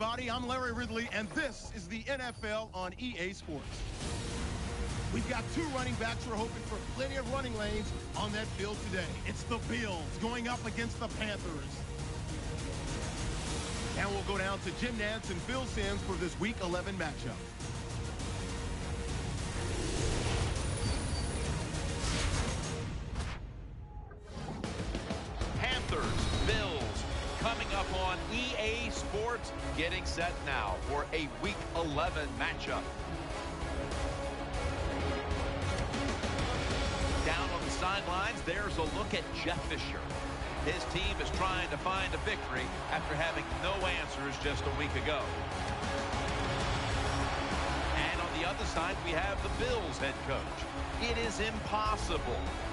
I'm Larry Ridley, and this is the NFL on EA Sports. We've got two running backs who are hoping for plenty of running lanes on that field today. It's the Bills going up against the Panthers. And we'll go down to Jim Nantz and Phil Simms for this Week 11 matchup. Panthers, Bills, coming up on EA Sports, getting set now for a Week 11 matchup. Down on the sidelines, there's a look at Jeff Fisher. His team is trying to find a victory after having no answers just a week ago. And on the other side, we have the Bills head coach. It is impossible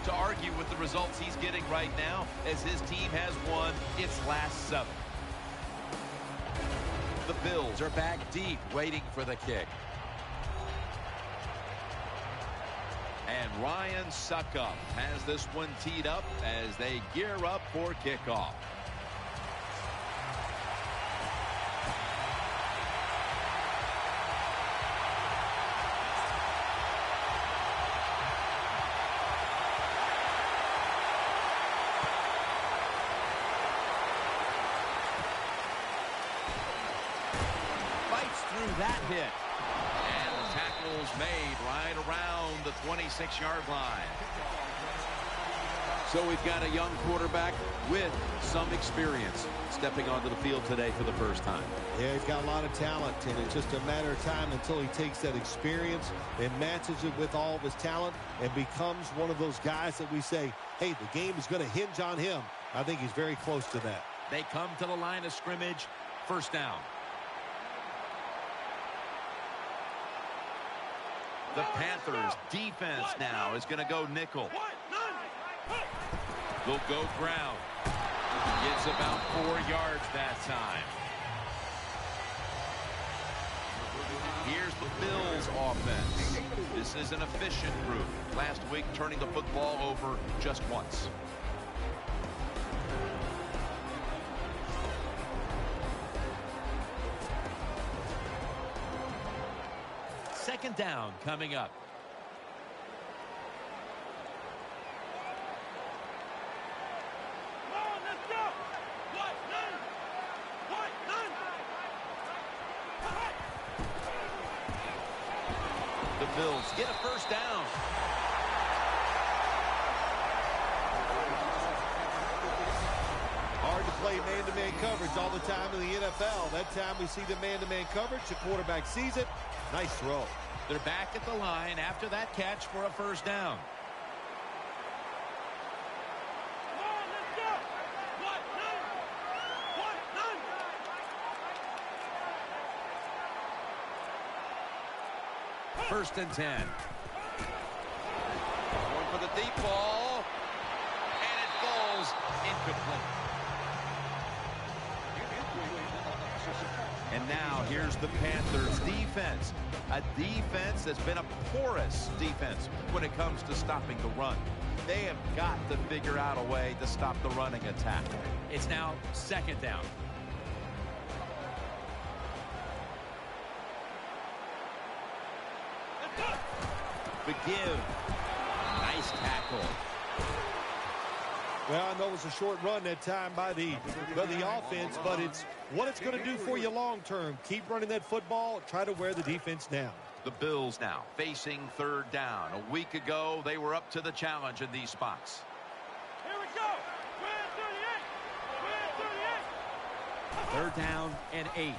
to argue with the results he's getting right now, as his team has won its last 7. The Bills are back deep, waiting for the kick. And Ryan Suckup has this one teed up as they gear up for kickoff. Fights through that hit. Tackles made right around the 26-yard line. So we've got a young quarterback with some experience stepping onto the field today for the first time. Yeah, he's got a lot of talent, and it's just a matter of time until he takes that experience and matches it with all of his talent and becomes one of those guys that we say, hey, the game is going to hinge on him. I think he's very close to that. They come to the line of scrimmage, first down. The Panthers defense now is going to go nickel. They'll go ground. Gets about 4 yards that time. Here's the Bills offense. This is an efficient group. Last week turning the football over just once. Second down coming up. Come on, let's go. The Bills get a first down. Hard to play man-to-man coverage all the time in the NFL. That time we see the man-to-man coverage. The quarterback sees it. Nice throw. They're back at the line after that catch for a first down. Come on, let's go. First and 10. Going for the deep ball. And it falls incomplete. And now here's the Panthers defense. A defense that's been a porous defense when it comes to stopping the run. They have got to figure out a way to stop the running attack. It's now second down. The give. Nice tackle. Well, I know it was a short run that time by the offense, but it's what it's going to do for you long term. Keep running that football. Try to wear the defense down. The Bills now facing third down. A week ago, they were up to the challenge in these spots. Here we go. Third down and 8.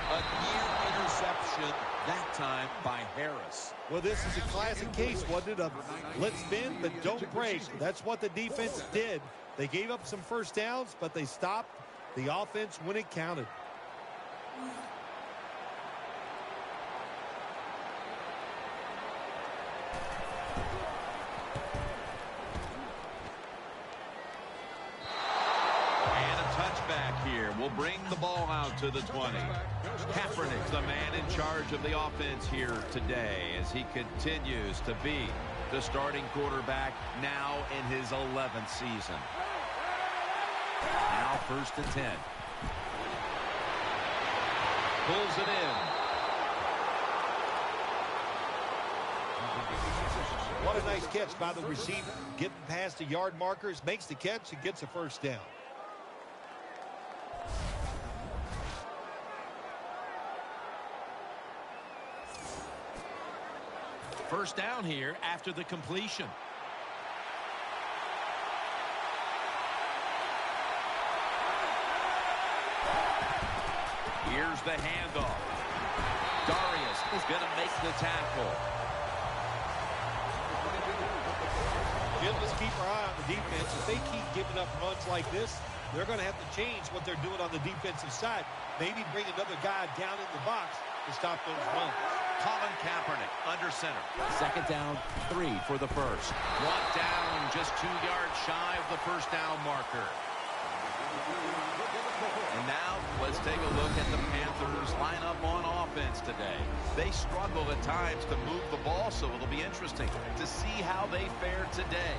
A near interception, that time by Harris. Well, this is a classic case, wasn't it? Of let's bend, but don't break. That's what the defense did. They gave up some first downs, but they stopped the offense when it counted. Will bring the ball out to the 20. Kaepernick's the man in charge of the offense here today as he continues to be the starting quarterback now in his 11th season. Now first and 10. Pulls it in. What a nice catch by the receiver. Getting past the yard markers, makes the catch, and gets a first down. First down here after the completion. Here's the handoff. Darius is going to make the tackle. Jim, let's keep our eye on the defense. If they keep giving up runs like this, they're going to have to change what they're doing on the defensive side. Maybe bring another guy down in the box to stop those runs. Colin Kaepernick under center. Second down, 3 for the first. One down, just 2 yards shy of the first down marker. And now let's take a look at the Panthers lineup on offense today. They struggle at times to move the ball, so it'll be interesting to see how they fare today.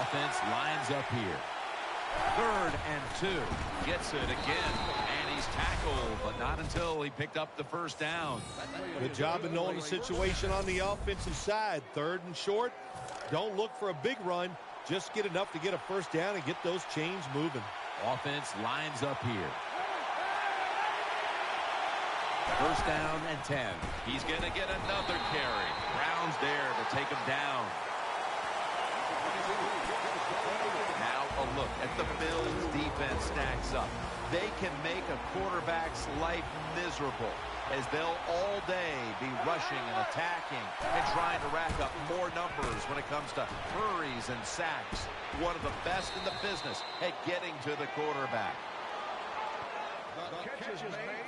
Offense lines up here. 3rd and 2. Gets it again. And he's tackled, but not until he picked up the first down. Good job of knowing the situation on the offensive side. 3rd and short. Don't look for a big run. Just get enough to get a first down and get those chains moving. Offense lines up here. 1st down and 10. He's going to get another carry. Brown's there to take him down. Now a look at the Bills defense stacks up. They can make a quarterback's life miserable, as they'll all day be rushing and attacking and trying to rack up more numbers when it comes to hurries and sacks. One of the best in the business at getting to the quarterback.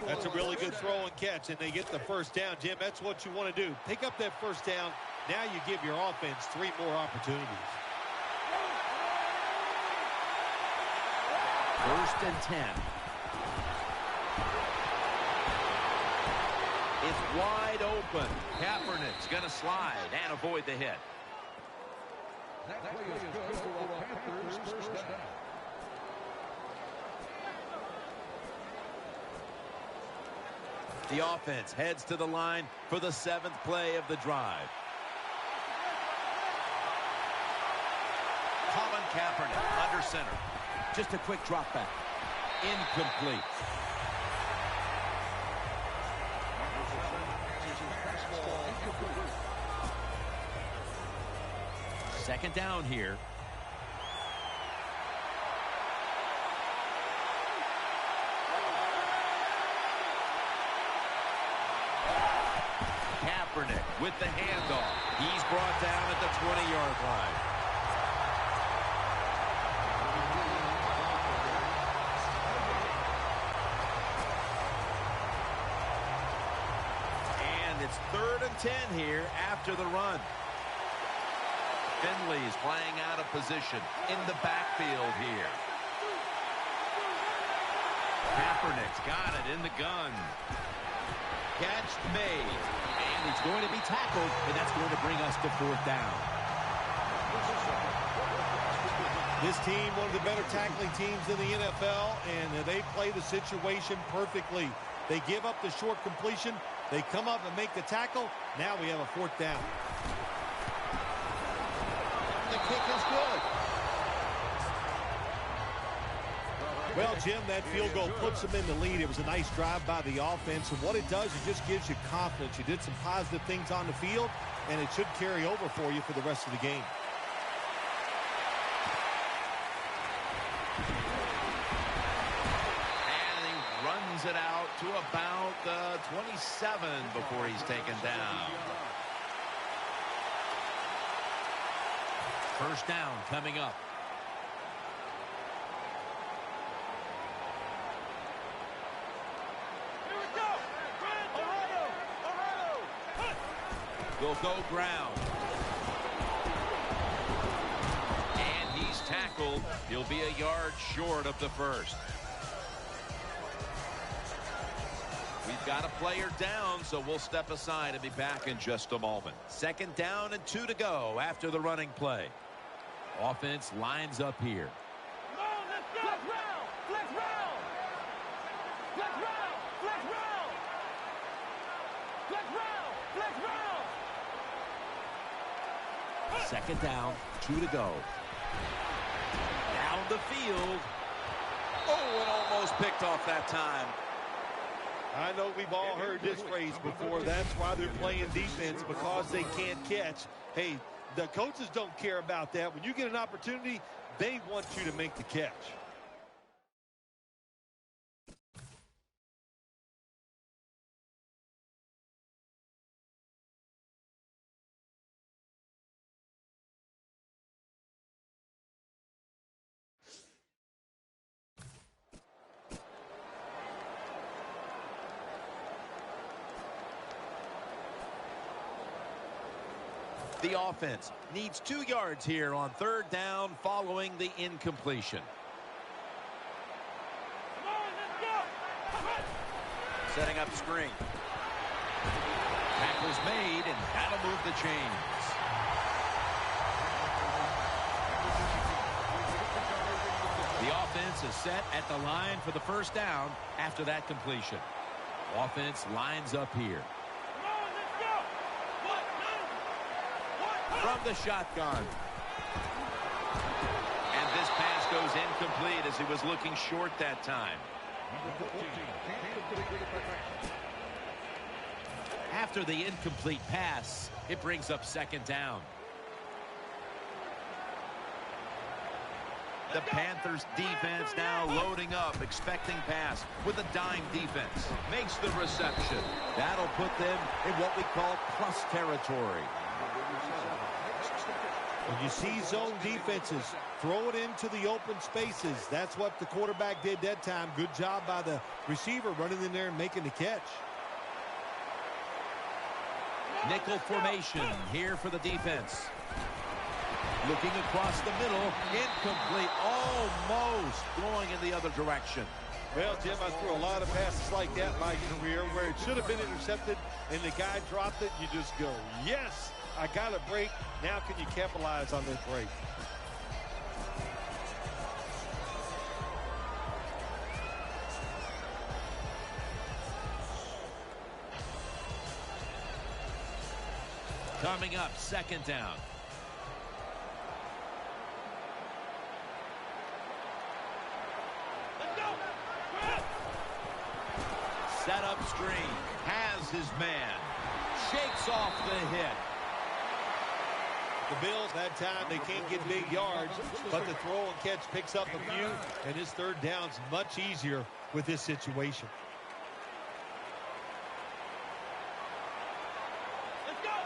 That's a really good throw and catch, and they get the first down. Jim, that's what you want to do. Pick up that first down. Now you give your offense 3 more opportunities. 1st and 10. It's wide open. Kaepernick's going to slide and avoid the hit. That play is good for the Panthers' first down. The offense heads to the line for the 7th play of the drive. Colin Kaepernick under center. Just a quick drop back. Incomplete. Second down here. Kaepernick with the handoff. He's brought down at the 20-yard line. And it's 3rd and 10 here after the run. Finley's playing out of position in the backfield here. Kaepernick's got it in the gun. Catch made. And he's going to be tackled, and that's going to bring us to 4th down. This team, one of the better tackling teams in the NFL, and they play the situation perfectly. They give up the short completion. They come up and make the tackle. Now we have a 4th down. The kick is good. Well, Jim, that field goal puts them in the lead. It was a nice drive by the offense, and what it does, it just gives you confidence. You did some positive things on the field, and it should carry over for you for the rest of the game. And he runs it out to about the 27 before he's taken down. First down coming up. Here we go. Will go ground. And he's tackled. He'll be a yard short of the first. We've got a player down, so we'll step aside and be back in just a moment. 2nd down and 2 to go after the running play. Offense lines up here. Come on, let's Flex round! Flex round! Flex round! Flex round! Flex round! Flex round! Second down, 2 to go. Down the field. Oh, and almost picked off that time. I know we've all heard this phrase before. That's why they're playing defense, because they can't catch. Hey, the coaches don't care about that. When you get an opportunity, they want you to make the catch. The offense needs 2 yards here on third down following the incompletion. Come on, let's go! Setting up screen. Tackle's made, and that'll move the chains. The offense is set at the line for the first down after that completion. Offense lines up here. Come on, let's go! From the shotgun. And this pass goes incomplete as he was looking short that time. After the incomplete pass, it brings up second down. The Panthers defense now loading up, expecting pass with a dime defense. Makes the reception. That'll put them in what we call plus territory. When you see zone defenses, throw it into the open spaces. That's what the quarterback did that time. Good job by the receiver running in there and making the catch. Nickel formation here for the defense. Looking across the middle, incomplete, almost going in the other direction. Well, Jim, I threw a lot of passes like that in my career where it should have been intercepted and the guy dropped it. You just go, yes, I got a break. Now can you capitalize on this break? Coming up, second down. Set up screen, has his man, shakes off the hit. The Bills, that time, they can't get big yards, but the throw and catch picks up a few, and his third down's much easier with this situation. Let's go!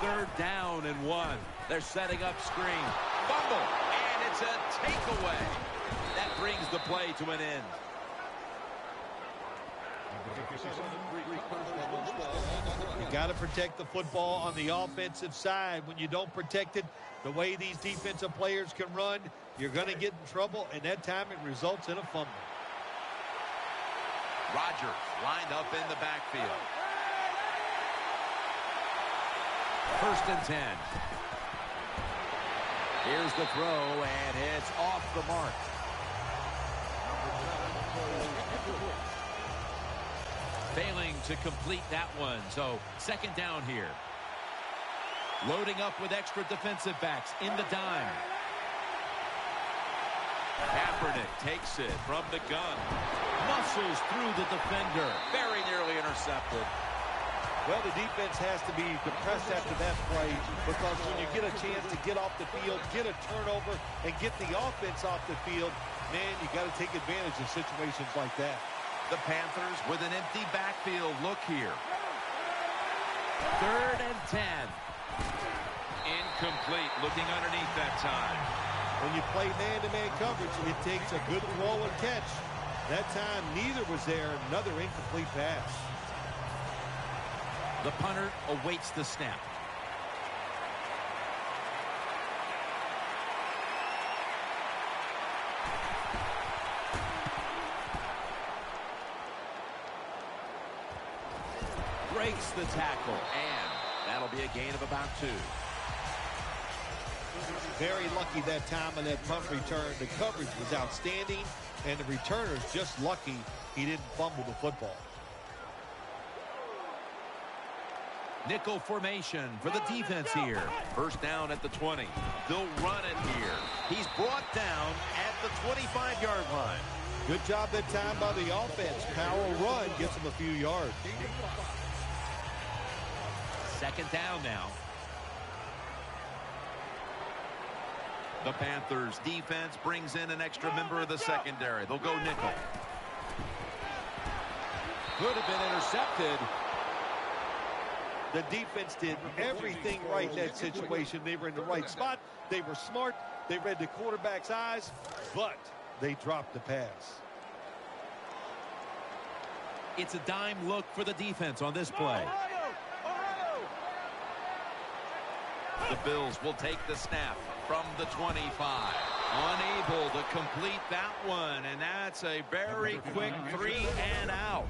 Third down and 1. They're setting up screen. Fumble, and it's a takeaway. That brings the play to an end. You got to protect the football on the offensive side. When you don't protect it, the way these defensive players can run, you're going to get in trouble, and that time it results in a fumble. Rodgers lined up in the backfield. First and 10. Here's the throw, and it's off the mark. Failing to complete that one, so second down here. Loading up with extra defensive backs in the dime. Kaepernick takes it from the gun. Muscles through the defender. Very nearly intercepted. Well, the defense has to be depressed after that play, because when you get a chance to get off the field, get a turnover, and get the offense off the field, man, you got to take advantage of situations like that. The Panthers with an empty backfield look here. Third and 10. Incomplete, looking underneath that time. When you play man-to-man coverage, it takes a good throw and catch. That time, neither was there. Another incomplete pass. The punter awaits the snap. Breaks the tackle, and that'll be a gain of about 2. very lucky that time on that punt return. The coverage was outstanding, and the returner's just lucky he didn't fumble the football. Nickel formation for the defense here. First down at the 20. They'll run it here. He's brought down at the 25-yard line. Good job that time by the offense. Power run gets him a few yards. Second down now. The Panthers defense brings in an extra member of the secondary. They'll go nickel. Could have been intercepted. The defense did everything right in that situation. They were in the right spot. They were smart. They read the quarterback's eyes, but they dropped the pass. It's a dime look for the defense on this play. The Bills will take the snap from the 25. Unable to complete that one, and that's a very quick 3 and out.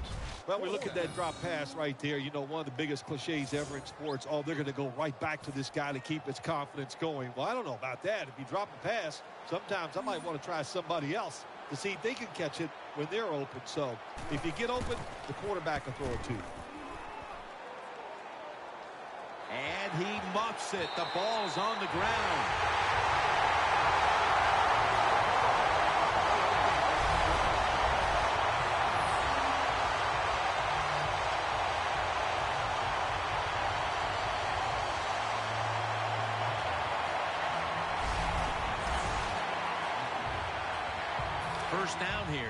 Well, we look at that drop pass right there. You know, one of the biggest cliches ever in sports. Oh, they're going to go right back to this guy to keep his confidence going. Well, I don't know about that. If you drop a pass, sometimes I might want to try somebody else to see if they can catch it when they're open. So if you get open, the quarterback will throw it to you. And he muffs it. The ball's on the ground. First down here.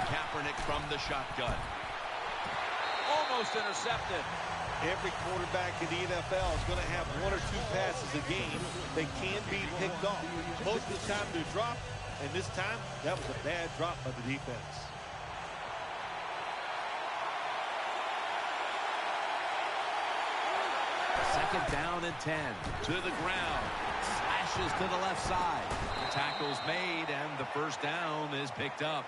Kaepernick from the shotgun. Almost intercepted. Every quarterback in the NFL is going to have 1 or 2 passes a game that can be picked off. Most of the time they're dropped, and this time that was a bad drop by the defense. Second down and 10. To the ground. Slashes to the left side. The tackle's made, and the first down is picked up.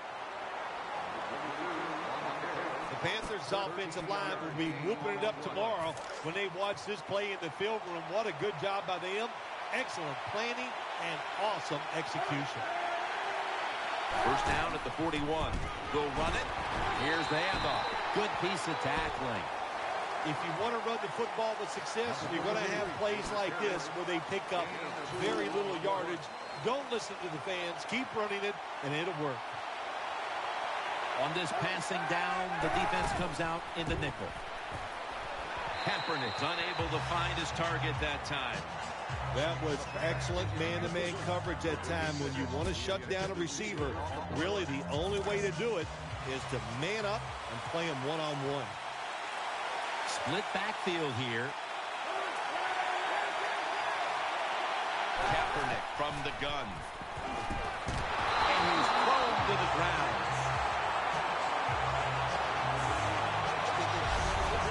The Panthers' offensive line will be whooping it up tomorrow when they watch this play in the field room. What a good job by them. Excellent planning and awesome execution. First down at the 41. They'll run it. Here's the handoff. Good piece of tackling. If you want to run the football with success, you're going to have plays like this where they pick up very little yardage. Don't listen to the fans. Keep running it, and it'll work. On this passing down, the defense comes out in the nickel. Kaepernick's unable to find his target that time. That was excellent man-to-man coverage that time. When you want to shut down a receiver, really the only way to do it is to man up and play him one-on-one. Split backfield here. Kaepernick from the gun. And he's thrown to the ground.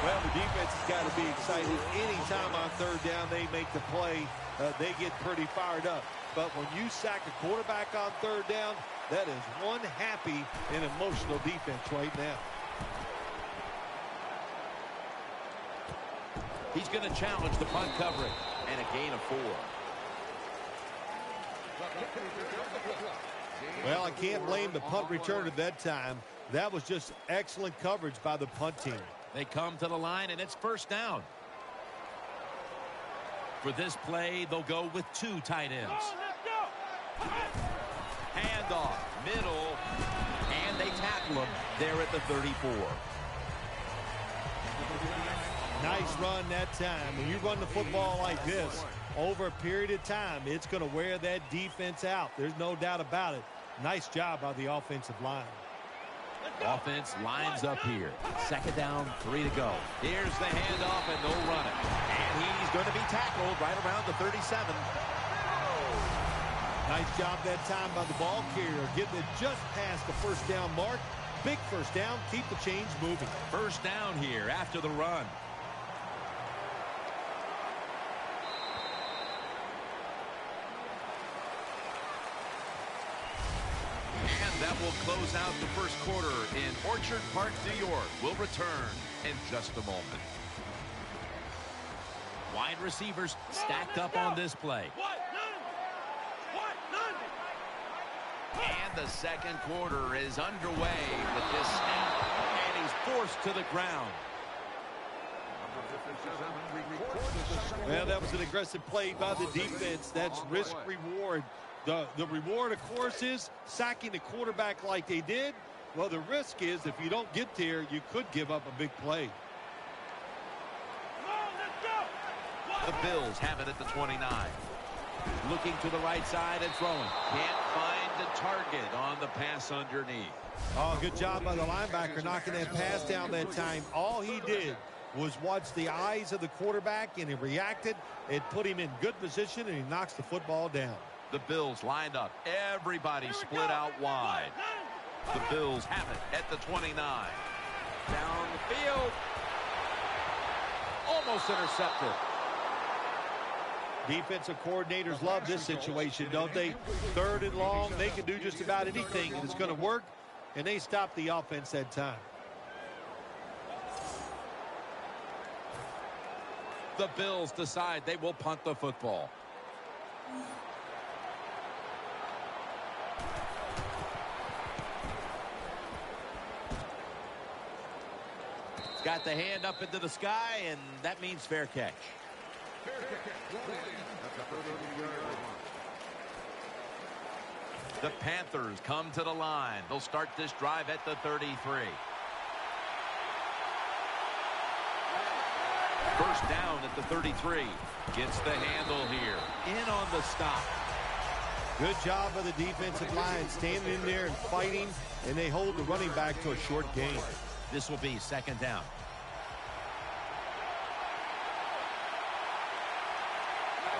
Well, the defense has got to be excited. Anytime on third down they make the play, they get pretty fired up. But when you sack a quarterback on third down, that is one happy and emotional defense right now. He's going to challenge the punt coverage, and a gain of 4. Well, I can't blame the punt return at that time. That was just excellent coverage by the punt team. They come to the line, and it's first down. For this play, they'll go with 2 tight ends. Handoff, middle, and they tackle him there at the 34. Nice run that time. When you run the football like this, over a period of time, it's going to wear that defense out. There's no doubt about it. Nice job by the offensive line. Offense lines up here. Second down, 3 to go. Here's the handoff, and they'll run it. And he's going to be tackled right around the 37. Nice job that time by the ball carrier, getting it just past the first down mark. Big first down, keep the chains moving. First down here after the run. And that will close out the first quarter in Orchard Park, New York. We'll return in just a moment. Wide receivers stacked up on this play. And the second quarter is underway with this snap. And he's forced to the ground. Well, that was an aggressive play by the defense. That's risk-reward. The reward, of course, is sacking the quarterback like they did. Well, the risk is if you don't get there, you could give up a big play. The Bills have it at the 29. Looking to the right side and throwing. Can't find the target on the pass underneath. Oh, good job by the linebacker knocking that pass down that time. All he did was watch the eyes of the quarterback, and he reacted. It put him in good position, and he knocks the football down. The Bills lined up. Everybody split out wide. The Bills have it at the 29. Down the field. Almost intercepted. Defensive coordinators love this situation, don't they? 3rd and long, they can do just about anything, and it's going to work, and they stop the offense that time. The Bills decide they will punt the football. Got the hand up into the sky, and that means fair catch. The Panthers come to the line. They'll start this drive at the 33. First down at the 33. Gets the handle here. In on the stop. Good job by the defensive line standing in there and fighting, and they hold the running back to a short gain. This will be 2nd down.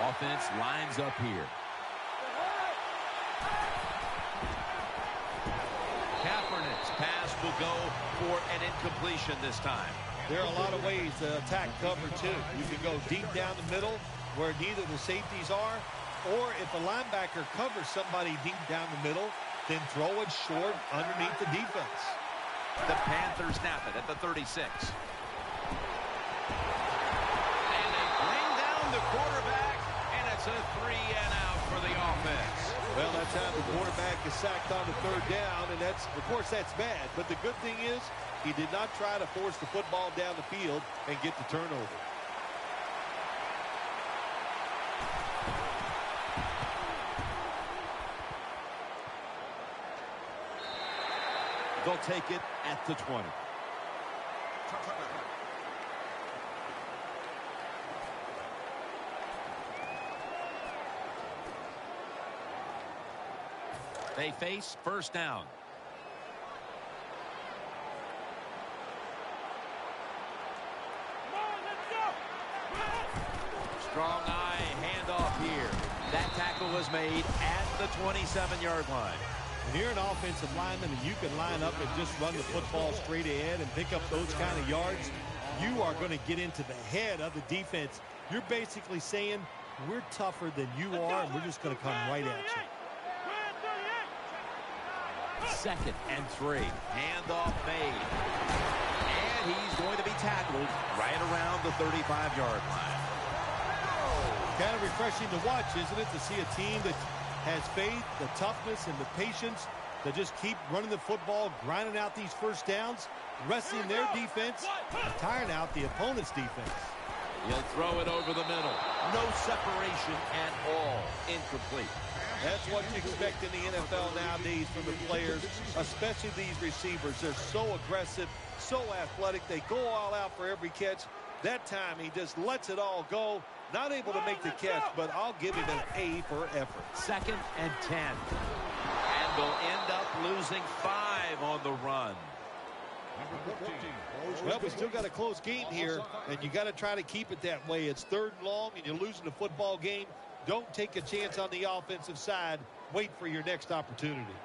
Offense lines up here. Kaepernick's pass will go for an incompletion this time. There are a lot of ways to attack cover, too. You can go deep down the middle where neither the safeties are, or if a linebacker covers somebody deep down the middle, then throw it short underneath the defense. The Panthers snap it at the 36. And they bring down the quarterback, and it's a 3-and-out for the offense. Well, that time the quarterback is sacked on the 3rd down, and that's, of course, that's bad. But the good thing is he did not try to force the football down the field and get the turnover. They'll take it at the 20. They face 1st down. Strong eye handoff here. That tackle was made at the 27-yard line. When you're an offensive lineman and you can line up and just run the football straight ahead and pick up those kind of yards, you are going to get into the head of the defense. You're basically saying, we're tougher than you are, and we're just going to come right at you. 2nd and 3. Handoff made. And he's going to be tackled right around the 35-yard line. Kind of refreshing to watch, isn't it, to see a team that has faith, the toughness, and the patience to just keep running the football, grinding out these first downs, resting their defense, and tiring out the opponent's defense. He'll throw it over the middle. No separation at all. Incomplete. That's what you expect in the NFL nowadays from the players, especially these receivers. They're so aggressive, so athletic. They go all out for every catch. That time he just lets it all go. Not able to make the catch, but I'll give him an A for effort. 2nd and 10. And they'll end up losing 5 on the run. Well, we still got a close game here, and you got to try to keep it that way. It's 3rd and long, and you're losing the football game. Don't take a chance on the offensive side. Wait for your next opportunity.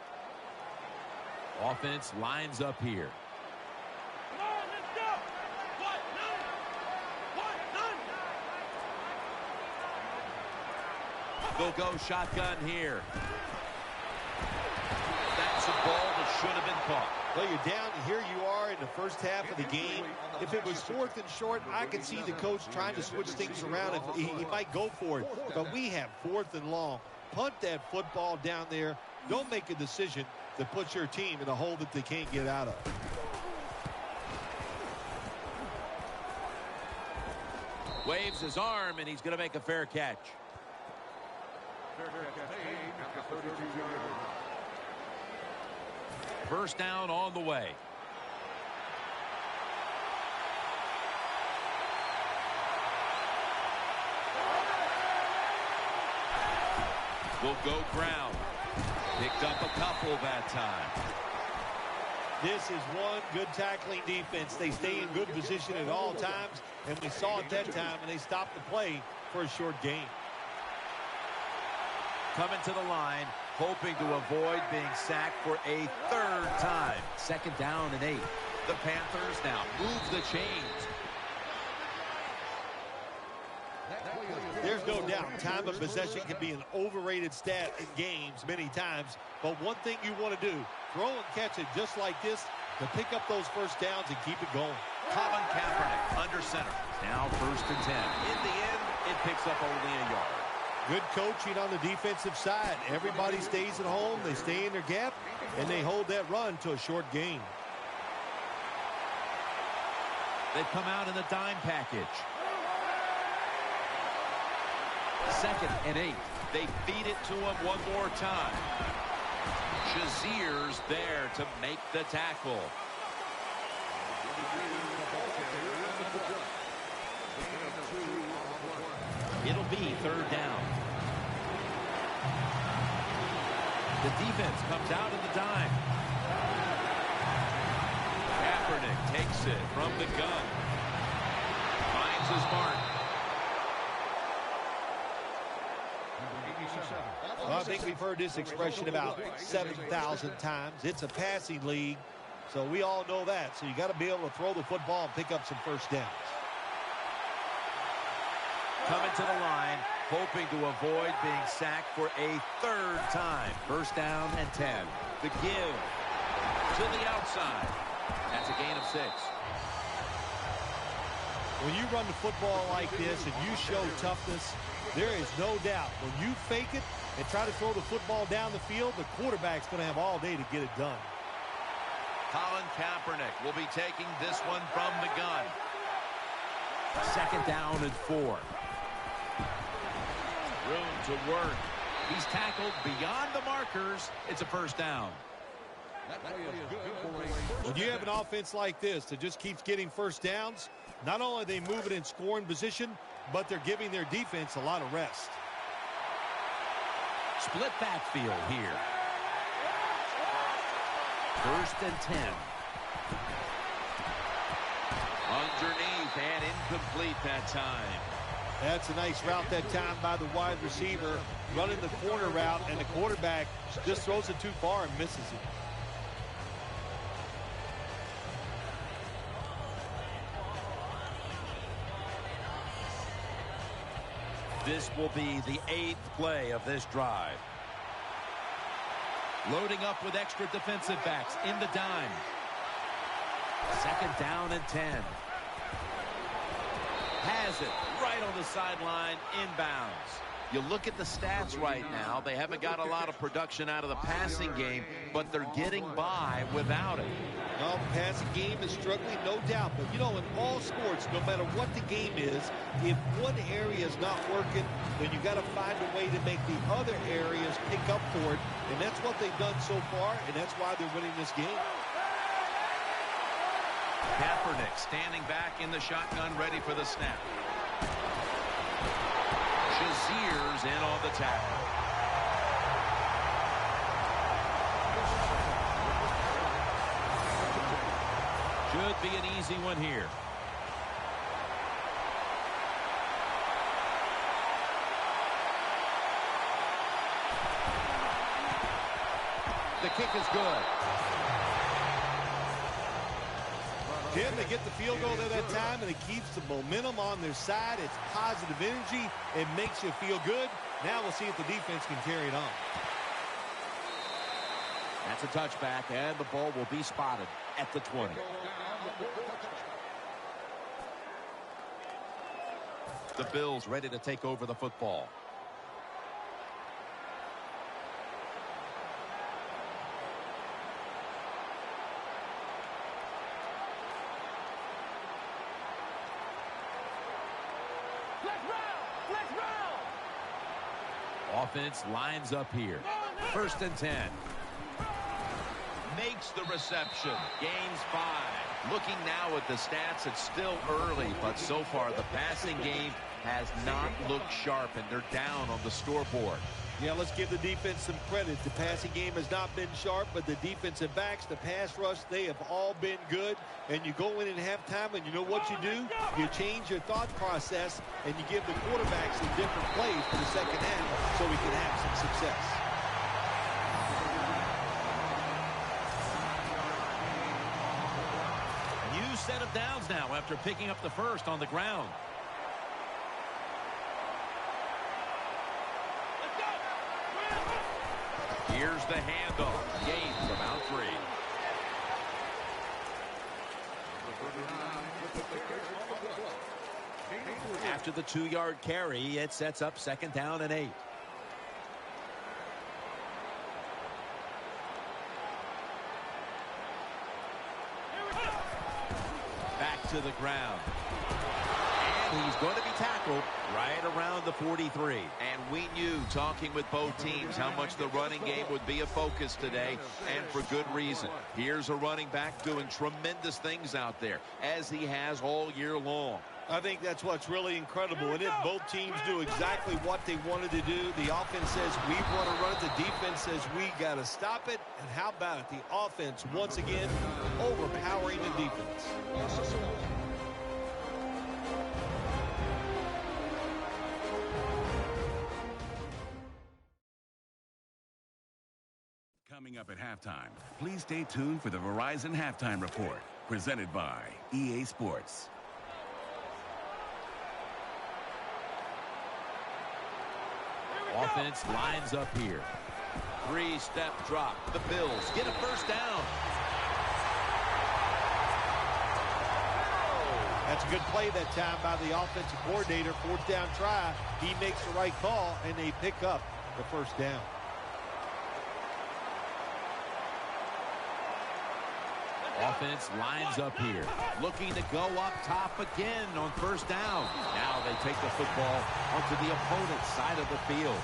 Offense lines up here. They'll go shotgun here. That's a ball to should have been caught. Well, you're down. Here you are in the first half of the game. If it was 4th and short, I could see the coach trying to switch things around. If he might go for it. But we have 4th and long. Punt that football down there. Don't make a decision that puts your team in a hole that they can't get out of. Waves his arm, and he's going to make a fair catch. First down on the way. Will go ground. Picked up a couple that time. This is one good tackling defense. They stay in good position at all times, and we saw it that time, and they stopped the play for a short gain. Coming to the line, hoping to avoid being sacked for a 3rd time. 2nd down and 8. The Panthers now move the chains. There's no doubt time of possession can be an overrated stat in games many times, but one thing you want to do, throw and catch it just like this to pick up those first downs and keep it going. Colin Kaepernick under center. Now 1st and 10. In the end, it picks up only a yard. Good coaching on the defensive side. Everybody stays at home, they stay in their gap, and they hold that run to a short gain. They come out in the dime package. 2nd and 8. They feed it to him one more time. Shazier's there to make the tackle. It'll be 3rd down. The defense comes out in the dime. Kaepernick takes it from the gun. Finds his mark. Well, I think we've heard this expression about 7,000 times. It's a passing league, so we all know that. So you got to be able to throw the football and pick up some first downs. Coming to the line, hoping to avoid being sacked for a 3rd time. 1st down and 10. The give to the outside. That's a gain of 6. When you run the football like this and you show toughness, there is no doubt when you fake it and try to throw the football down the field, the quarterback's going to have all day to get it done. Colin Kaepernick will be taking this one from the gun. 2nd down and 4. Room to work. He's tackled beyond the markers. It's a 1st down. When you have an offense like this that just keeps getting first downs, not only are they moving in scoring position, but they're giving their defense a lot of rest. Split backfield here. 1st and 10. Underneath and incomplete that time. That's a nice route that time by the wide receiver, running the corner route, and the quarterback just throws it too far and misses it. This will be the 8th play of this drive. Loading up with extra defensive backs in the dime. 2nd down and 10. Has it right on the sideline, inbounds. You look at the stats right now, they haven't got a lot of production out of the passing game, but they're getting by without it. Well, the passing game is struggling, no doubt. But, you know, in all sports, no matter what the game is, if one area is not working, then you got to find a way to make the other areas pick up for it. And that's what they've done so far, and that's why they're winning this game. Kaepernick standing back in the shotgun, ready for the snap. Shazier's in on the tackle. Should be an easy one here. The kick is good. Jim, they get the field goal at that time, and it keeps the momentum on their side. It's positive energy. It makes you feel good. Now we'll see if the defense can carry it on. That's a touchback, and the ball will be spotted at the 20. The Bills ready to take over the football. Let's roll! Offense lines up here. 1st and 10. Makes the reception. Gains 5. Looking now at the stats, it's still early, but so far the passing game has not looked sharp, and they're down on the scoreboard. Yeah, let's give the defense some credit. The passing game has not been sharp, but the defensive backs, the pass rush, they have all been good. And you go in at halftime, and you know what you do? You change your thought process, and you give the quarterbacks some different plays for the second half so we can have some success. New set of downs now after picking up the first on the ground. Here's the handoff. Gains about 3. After the 2-yard carry, it sets up 2nd down and 8. Back to the ground. And he's going to be tackled right around the 43. And we knew, talking with both teams, how much the running game would be a focus today, and for good reason. Here's a running back doing tremendous things out there, as he has all year long. I think that's what's really incredible. And if both teams do exactly what they wanted to do, the offense says we want to run it, the defense says we got to stop it. And how about it? The offense, once again, overpowering the defense. Coming up at halftime, please stay tuned for the Verizon Halftime Report, presented by EA Sports. Offense lines up here. 3-step drop. The Bills get a 1st down. That's a good play that time by the offensive coordinator. 4th down try. He makes the right call, and they pick up the 1st down. Offense lines up here. Looking to go up top again on 1st down. Now they take the football onto the opponent's side of the field.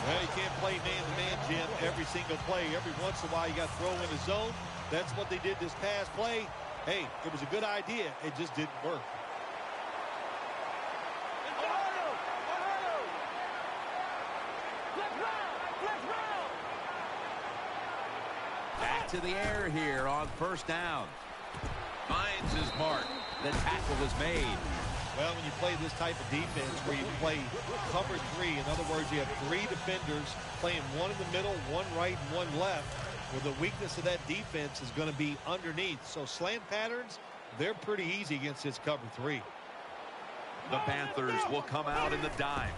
Well, you can't play man-to-man, Jim, every single play. Every once in a while, you got to throw in the zone. That's what they did this past play. Hey, it was a good idea. It just didn't work. Back to the air here on 1st down. Finds his mark. The tackle is made. Well, when you play this type of defense where you play cover 3, in other words, you have 3 defenders playing one in the middle, one right, and one left. Well, the weakness of that defense is going to be underneath. So slant patterns, they're pretty easy against this cover 3. The Panthers will come out in the dime.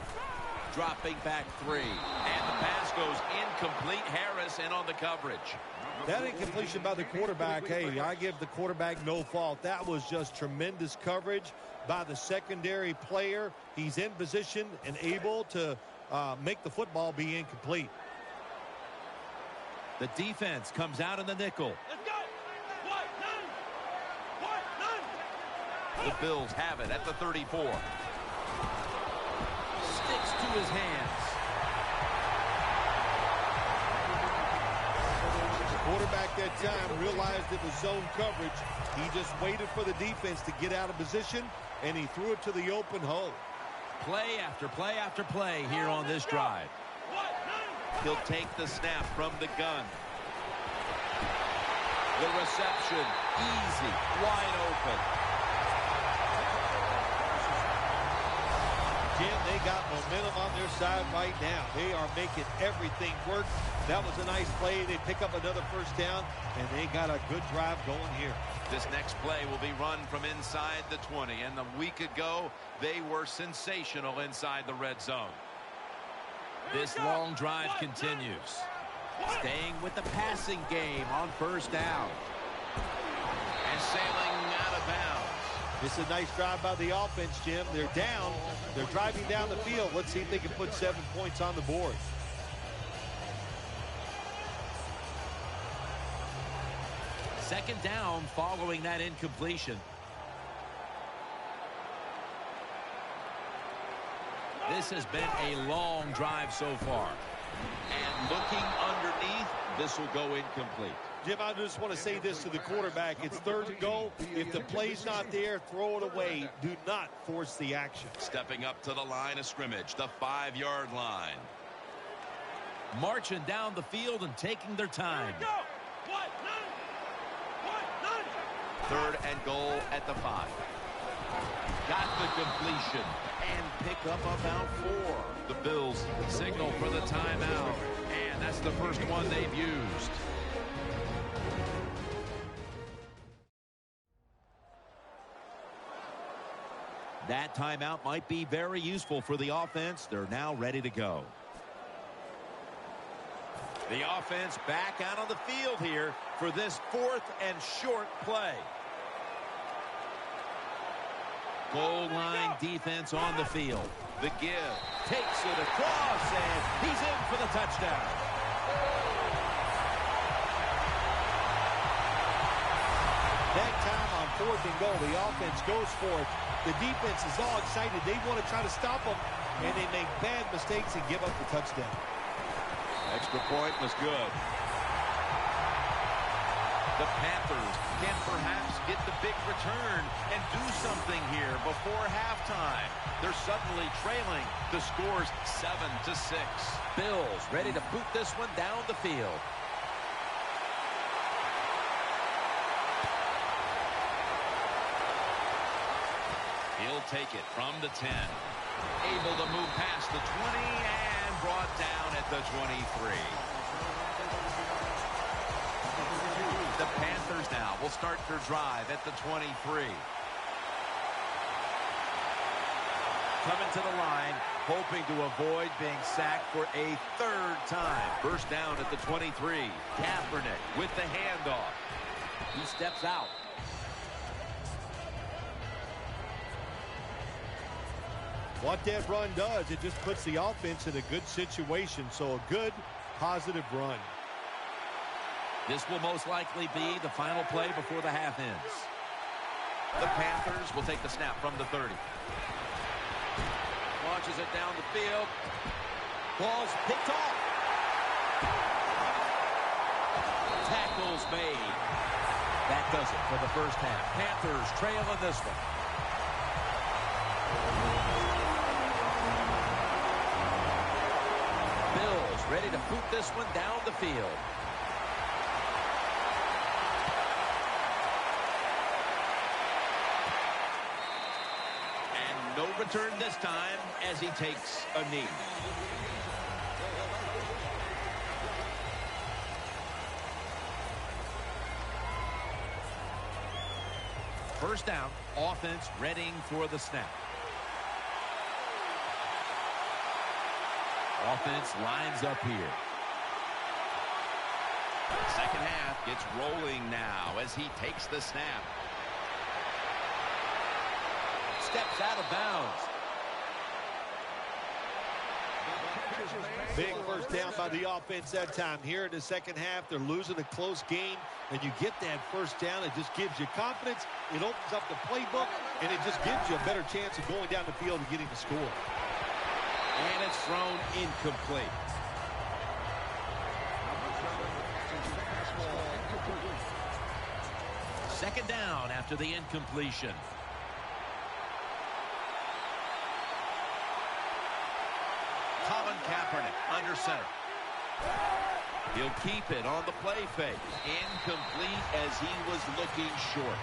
Dropping back 3. And the pass goes incomplete. Harris in on the coverage. That incompletion by the quarterback, hey, I give the quarterback no fault. That was just tremendous coverage by the secondary player. He's in position and able to make the football be incomplete. The defense comes out in the nickel. Let's go! None! The Bills have it at the 34. Sticks to his hands. The quarterback that time realized it was zone coverage. He just waited for the defense to get out of position, and he threw it to the open hole. Play after play after play here on this drive. He'll take the snap from the gun. The reception, easy, wide open. Jim, they got momentum on their side right now. They are making everything work. That was a nice play. They pick up another 1st down, and they got a good drive going here. This next play will be run from inside the 20, and a week ago, they were sensational inside the red zone. This long drive continues. Staying with the passing game on first down. And sailing out of bounds. It's a nice drive by the offense, Jim. They're down. They're driving down the field. Let's see if they can put 7 points on the board. Second down following that incompletion. This has been a long drive so far. And looking underneath, this will go incomplete. Jim, I just want to say this to the quarterback. It's 3rd and goal. If the play's not there, throw it away. Do not force the action. Stepping up to the line of scrimmage, the 5-yard line. Marching down the field and taking their time. 3rd and goal at the 5. Got the completion and pick up about 4. The Bills signal for the timeout. And that's the first one they've used. That timeout might be very useful for the offense. They're now ready to go. The offense back out on the field here for this 4th and short play. Goal line defense on the field. The give. Takes it across, and he's in for the touchdown. That time on 4th and goal, the offense goes for it. The defense is all excited. They want to try to stop them, and they make bad mistakes and give up the touchdown. Extra point was good. The Panthers can perhaps get the big return and do something here before halftime. They're suddenly trailing. The score's 7-6. Bills ready to boot this one down the field. He'll take it from the 10. Able to move past the 20 and brought down at the 23. The Panthers now will start their drive at the 23. Coming to the line, hoping to avoid being sacked for a 3rd time. First down at the 23. Kaepernick with the handoff. He steps out. What that run does, it just puts the offense in a good situation. So a good, positive run. This will most likely be the final play before the half ends. The Panthers will take the snap from the 30. Launches it down the field. Ball's picked off. Tackles made. That does it for the first half. Panthers trail in this one. Bills ready to boot this one down the field. And no return this time as he takes a knee. First down, offense readying for the snap. Offense lines up here. Second half gets rolling now as he takes the snap. Steps out of bounds. Big first down by the offense that time. Here in the second half, they're losing a close game, and you get that first down. It just gives you confidence. It opens up the playbook, and it just gives you a better chance of going down the field and getting the score. And it's thrown incomplete. Second down after the incompletion. Kaepernick under center. He'll keep it on the play fake. Incomplete as he was looking short.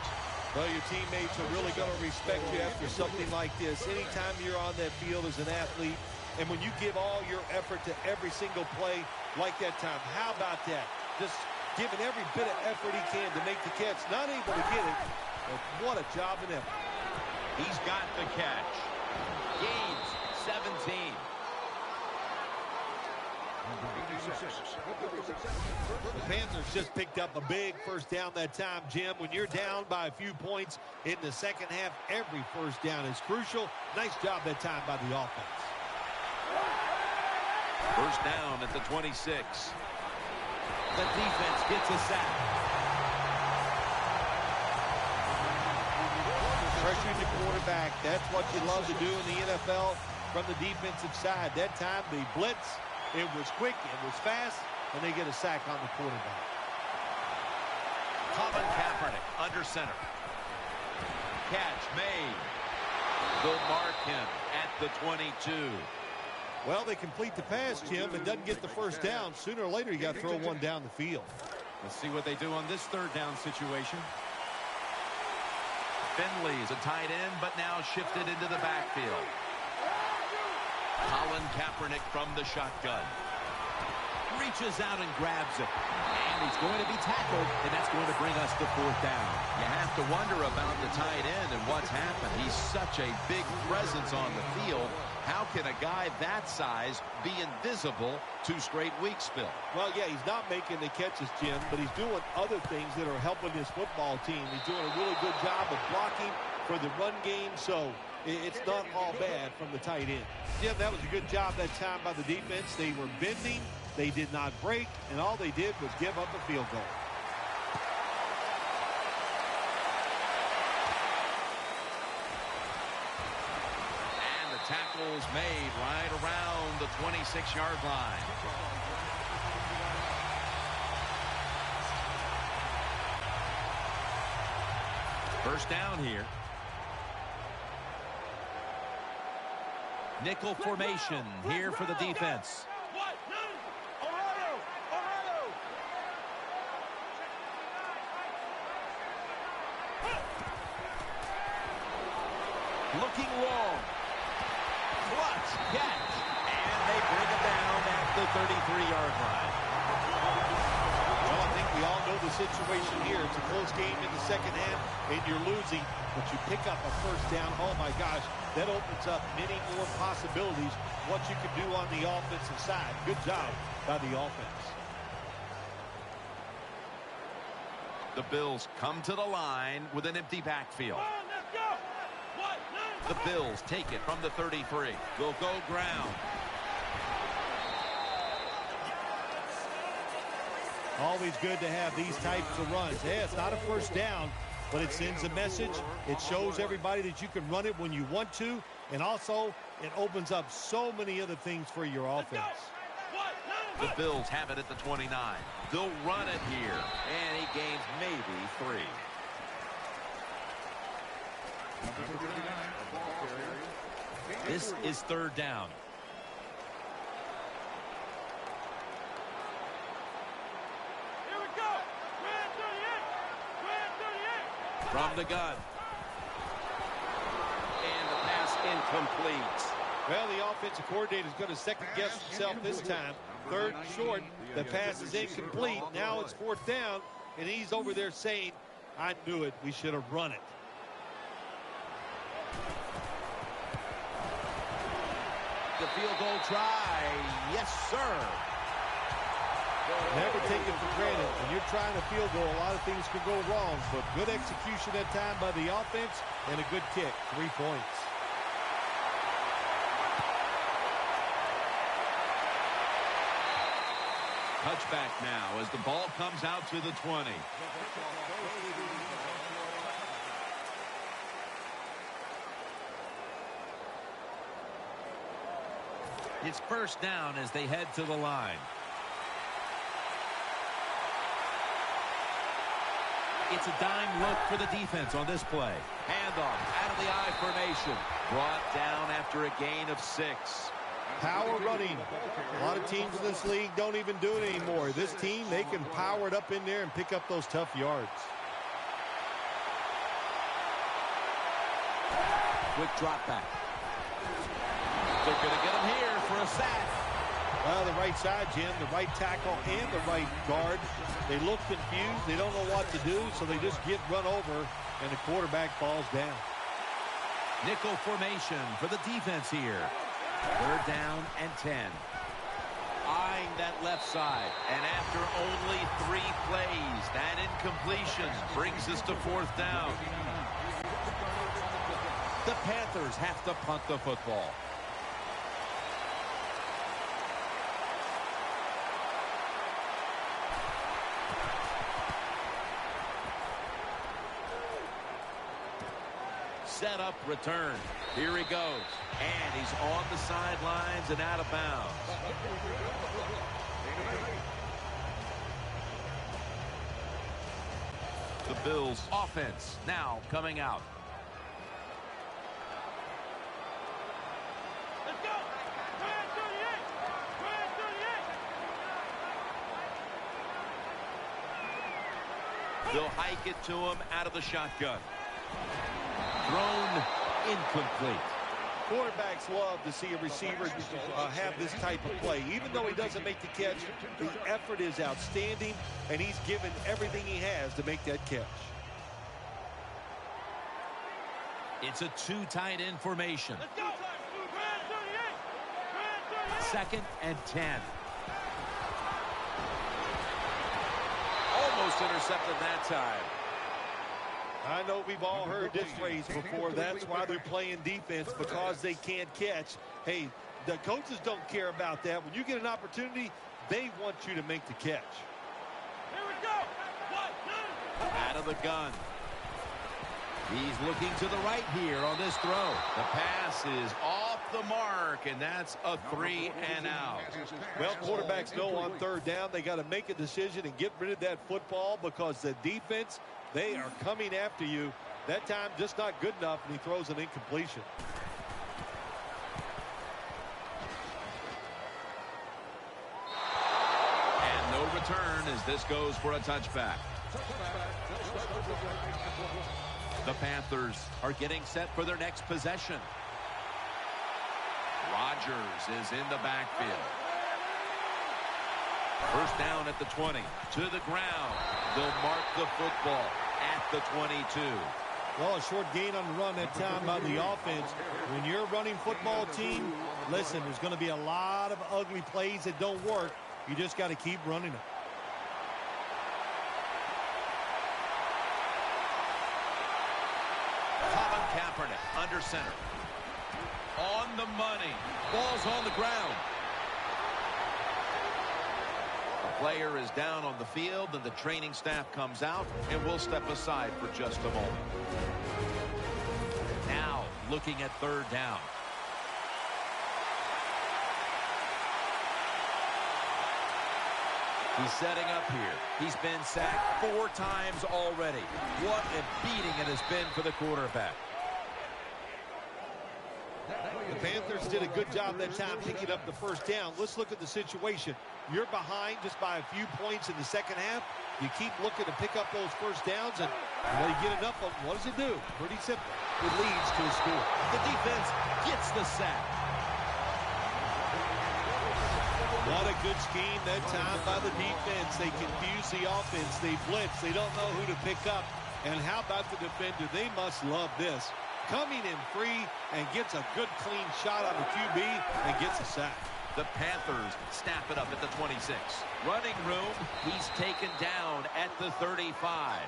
Well, your teammates are really going to respect you after something like this. Anytime you're on that field as an athlete, and when you give all your effort to every single play like that time, how about that? Just giving every bit of effort he can to make the catch. Not able to get it, but what a job and effort. He's got the catch. Gains 17. The Panthers just picked up a big first down that time, Jim. When you're down by a few points in the second half, every first down is crucial. Nice job that time by the offense. First down at the 26. The defense gets a sack. Pressuring the quarterback. That's what you love to do in the NFL from the defensive side. That time, the blitz, it was quick, it was fast, and they get a sack on the quarterback. Colin Kaepernick under center. Catch made. They'll mark him at the 22. Well, they complete the pass, Jim. It doesn't get the first down. Sooner or later, you got to throw one down the field. Let's see what they do on this third down situation. Finley is a tight end, but now shifted into the backfield. Colin Kaepernick from the shotgun. Reaches out and grabs it. And he's going to be tackled, and that's going to bring us to fourth down. You have to wonder about the tight end and what's happened. He's such a big presence on the field. How can a guy that size be invisible 2 straight weeks, Phil? Well, yeah, he's not making the catches, Jim, but he's doing other things that are helping his football team. He's doing a really good job of blocking for the run game, so it's not all bad from the tight end. Jim, that was a good job that time by the defense. They were bending, they did not break, and all they did was give up a field goal. Tackles made right around the 26-yard line. First down here. Nickel formation here for the defense. Looking long. Clutch catch, and they bring it down at the 33-yard line. Well, I think we all know the situation here. It's a close game in the second half, and you're losing, but you pick up a first down. Oh, my gosh, that opens up many more possibilities, what you can do on the offensive side. Good job by the offense. The Bills come to the line with an empty backfield. The Bills take it from the 33. They'll go ground. Always good to have these types of runs. Yeah, it's not a first down, but it sends a message. It shows everybody that you can run it when you want to, and also it opens up so many other things for your offense. The Bills have it at the 29. They'll run it here, and he gains maybe 3. This is third down. Here we go. Grand 38. From the gun. And the pass incomplete. Well, the offensive coordinator is going to second-guess himself this time. Third and short. The pass is incomplete. Now it's fourth down, and he's over there saying, I knew it. We should have run it. The field goal try. Yes, sir. Never take it for granted. When you're trying a field goal, a lot of things can go wrong, but good execution that time by the offense and a good kick. 3 points. Touchback now as the ball comes out to the 20. It's first down as they head to the line. It's a dime look for the defense on this play. Handoff out of the I formation. Brought down after a gain of 6. Power running. A lot of teams in this league don't even do it anymore. This team, they can power it up in there and pick up those tough yards. Quick drop back. They're going to get him here for a sack. Well, the right side, Jim, the right tackle and the right guard. They look confused. They don't know what to do, so they just get run over, and the quarterback falls down. Nickel formation for the defense here. Third down and 10. eyeing that left side. And after only 3 plays, that incompletion brings us to 4th down. The Panthers have to punt the football. Set up, return. Here he goes. And he's on the sidelines and out of bounds. The Bills offense now coming out. Let's go. Red 38. Red 38. They'll hike it to him out of the shotgun. Thrown incomplete. Quarterbacks love to see a receiver have this type of play. Even though he doesn't make the catch, the effort is outstanding, and he's given everything he has to make that catch. It's a 2 tight end formation. Let's go. Red 38. Red 38. 2nd and 10. Almost intercepted that time. I know we've all heard this phrase before. That's why they're playing defense, because they can't catch. Hey, the coaches don't care about that. When you get an opportunity, they want you to make the catch. Here we go. 1, 2. Out of the gun. He's looking to the right here on this throw. The pass is off the mark, and that's a 3 and out. Well, quarterbacks know on 3rd down they got to make a decision and get rid of that football, because the defense, they are coming after you. That time just not good enough, and he throws an incompletion. And no return as this goes for a touchback. The Panthers are getting set for their next possession. Rodgers is in the backfield. 1st down at the 20. To the ground. They'll mark the football at the 22. Well, a short gain on the run that time by the offense. When you're a running football team, listen, there's going to be a lot of ugly plays that don't work. You just got to keep running them. Kaepernick under center. On the money. Ball's on the ground. The player is down on the field, and the training staff comes out, and we'll step aside for just a moment. Now looking at 3rd down. He's setting up here. He's been sacked 4 times already. What a beating it has been for the quarterback. The Panthers did a good job that time picking up the 1st down. Let's look at the situation. You're behind just by a few points in the 2nd half. You keep looking to pick up those 1st downs, and when you get enough of them, what does it do? Pretty simple. It leads to a score. The defense gets the sack. What a good scheme that time by the defense. They confuse the offense. They blitz. They don't know who to pick up. And how about the defender? They must love this. Coming in free and gets a good clean shot on the QB and gets a sack. The Panthers snap it up at the 26. Running room, he's taken down at the 35.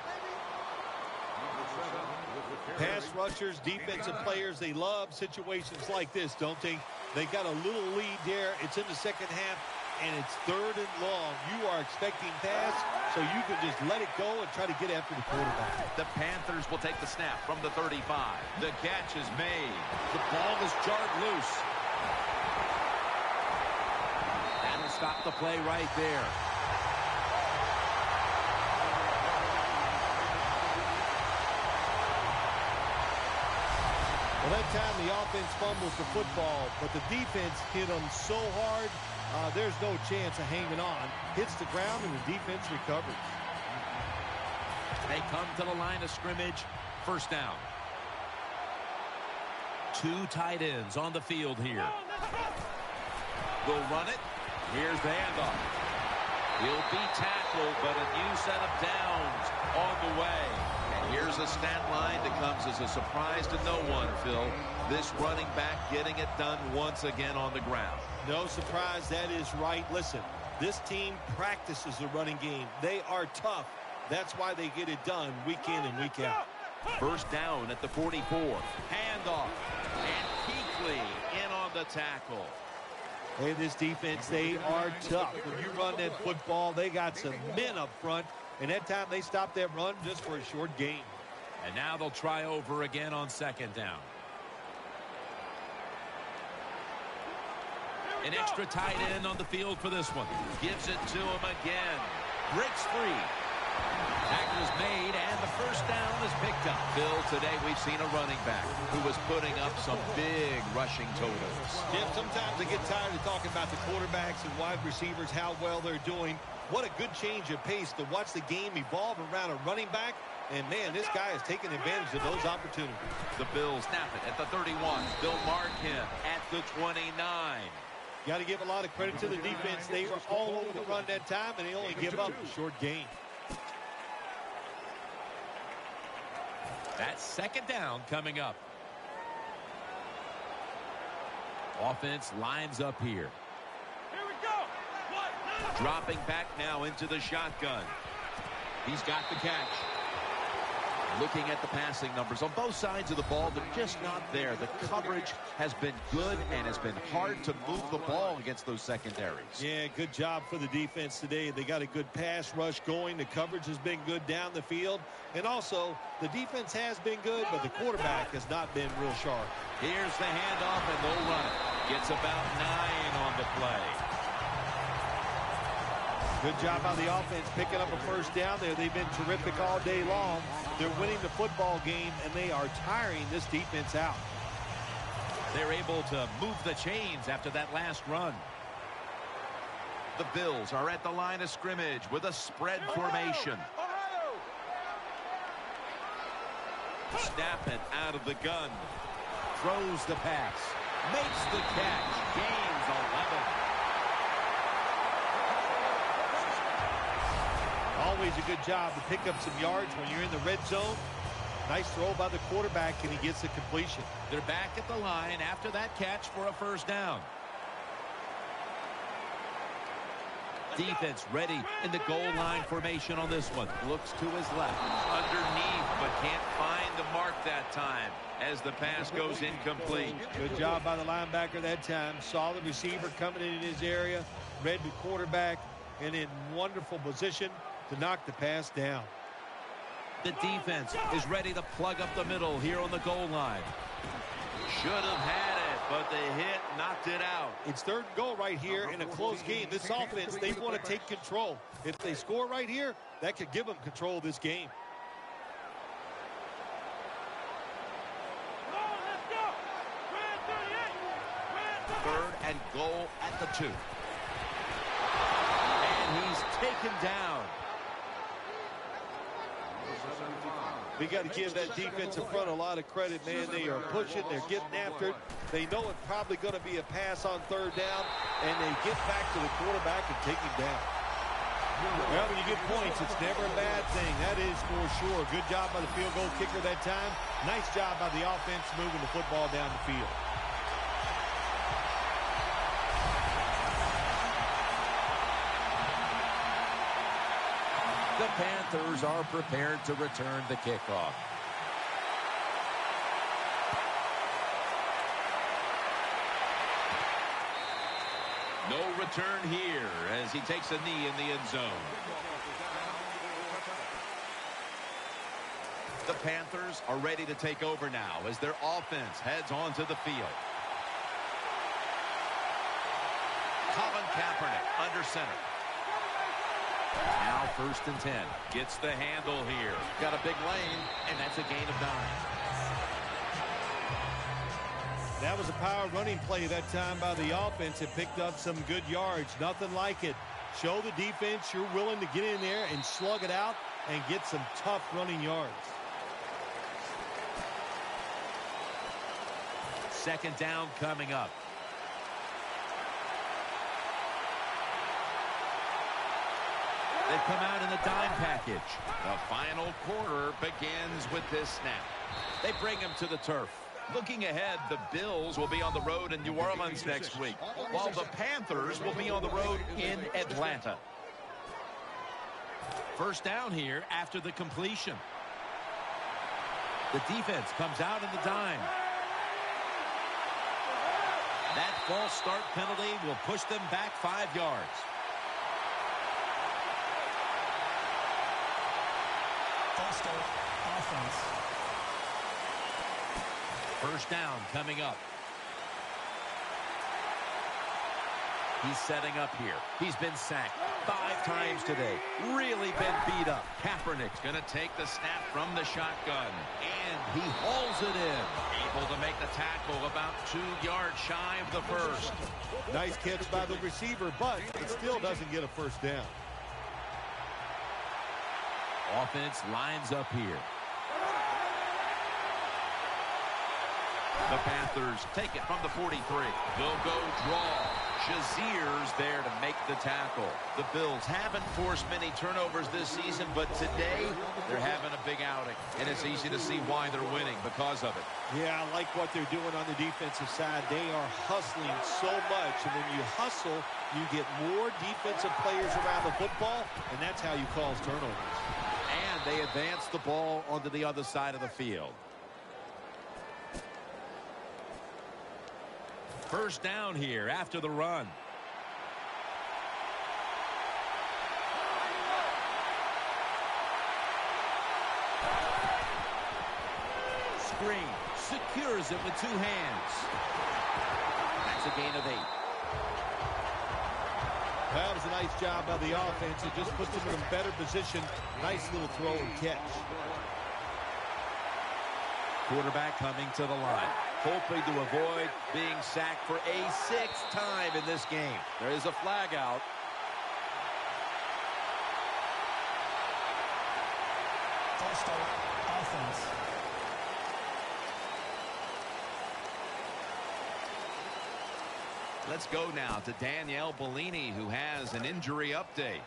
Pass rushers, defensive players, they love situations like this, don't they? They got a little lead there. It's in the 2nd half, and it's 3rd and long. You are expecting pass, so you can just let it go and try to get after the quarterback. The Panthers will take the snap from the 35. The catch is made. The ball is jarred loose. That'll stop the play right there. Well, that time the offense fumbles the football, but the defense hit them so hard, there's no chance of hanging on. Hits the ground, and the defense recovers. They come to the line of scrimmage. 1st down. 2 tight ends on the field here. They'll run it. Here's the handoff. He'll be tackled, but a new set of downs on the way. And here's a stat line that comes as a surprise to no one, Phil. This running back getting it done once again on the ground. No surprise, that is right. Listen, this team practices the running game. They are tough. That's why they get it done week in and week out. First down at the 44. Handoff. And Kuechly in on the tackle. Hey, this defense, they are tough. When you run that football, they got some men up front. And that time they stopped that run just for a short gain. And now they'll try over again on second down. An extra tight end on the field for this one. Gives it to him again. Breaks free. Tackle is made, and the first down is picked up. Bill, today we've seen a running back who was putting up some big rushing totals. Jim, sometimes I get tired of talking about the quarterbacks and wide receivers, how well they're doing. What a good change of pace to watch the game evolve around a running back. And, man, this guy is taking advantage of those opportunities. The Bills snap it at the 31. They'll mark him at the 29. Got to give a lot of credit to the defense. They were all over the run that time, and they only give up a short gain. That's second down coming up. Offense lines up here. Here we go. Dropping back now into the shotgun. He's got the catch. Looking at the passing numbers on both sides of the ball, they're just not there. The coverage has been good and has been hard to move the ball against those secondaries. Yeah, good job for the defense today. They got a good pass rush going. The coverage has been good down the field. And also, the defense has been good, but the quarterback has not been real sharp. Here's the handoff, and they'll run it. Gets about 9 on the play. Good job by the offense picking up a first down there. They've been terrific all day long. They're winning the football game, and they are tiring this defense out. They're able to move the chains after that last run. The Bills are at the line of scrimmage with a spread formation. Snap it out of the gun. Throws the pass. Makes the catch. Gains 11. Always a good job to pick up some yards when you're in the red zone. Nice throw by the quarterback, and he gets the completion. They're back at the line after that catch for a first down. Defense ready in the goal line formation on this one. Looks to his left. Underneath, but can't find the mark that time as the pass goes incomplete. Good job by the linebacker that time. Saw the receiver coming in his area. Read the quarterback, and in wonderful position to knock the pass down. The defense is ready to plug up the middle here on the goal line. Should have had it, but the hit knocked it out. It's third and goal right here in a close game. This offense, they want to take control. If they score right here, that could give them control of this game. Third and goal at the 2. And he's taken down. We got to give that defensive front a lot of credit, man. They are pushing. They're getting after it. They know it's probably going to be a pass on third down, and they get back to the quarterback and take him down. Well, when you get points, it's never a bad thing. That is for sure. Good job by the field goal kicker that time. Nice job by the offense moving the football down the field. The Panthers are prepared to return the kickoff. No return here as he takes a knee in the end zone. The Panthers are ready to take over now as their offense heads onto the field. Colin Kaepernick under center. Now first and 10. Gets the handle here. Got a big lane, and that's a gain of 9. That was a power running play that time by the offense. It picked up some good yards. Nothing like it. Show the defense you're willing to get in there and slug it out and get some tough running yards. Second down coming up. They come out in the dime package. The final quarter begins with this snap. They bring him to the turf. Looking ahead, the Bills will be on the road in New Orleans next week, while the Panthers will be on the road in Atlanta. First down here after the completion. The defense comes out in the dime. That false start penalty will push them back 5 yards. False start offense. First down coming up. He's setting up here. He's been sacked 5 times today. Really been beat up. Kaepernick's going to take the snap from the shotgun. And he hauls it in. Able to make the tackle about 2 yards shy of the first. Nice catch by the receiver, but it still doesn't get a first down. Offense lines up here. The Panthers take it from the 43. They'll go draw. Shazier's there to make the tackle. The Bills haven't forced many turnovers this season, but today they're having a big outing. And it's easy to see why they're winning because of it. Yeah, I like what they're doing on the defensive side. They are hustling so much, and when you hustle, you get more defensive players around the football, and that's how you cause turnovers. And they advance the ball onto the other side of the field. First down here after the run. Screen. Secures it with 2 hands. That's a gain of 8. That was a nice job by the offense. It just puts them in a better position. Nice little throw and catch. Quarterback coming to the line, hoping to avoid being sacked for a 6th time in this game. There is a flag out. False start offense. Let's go now to Danielle Bellini, who has an injury update.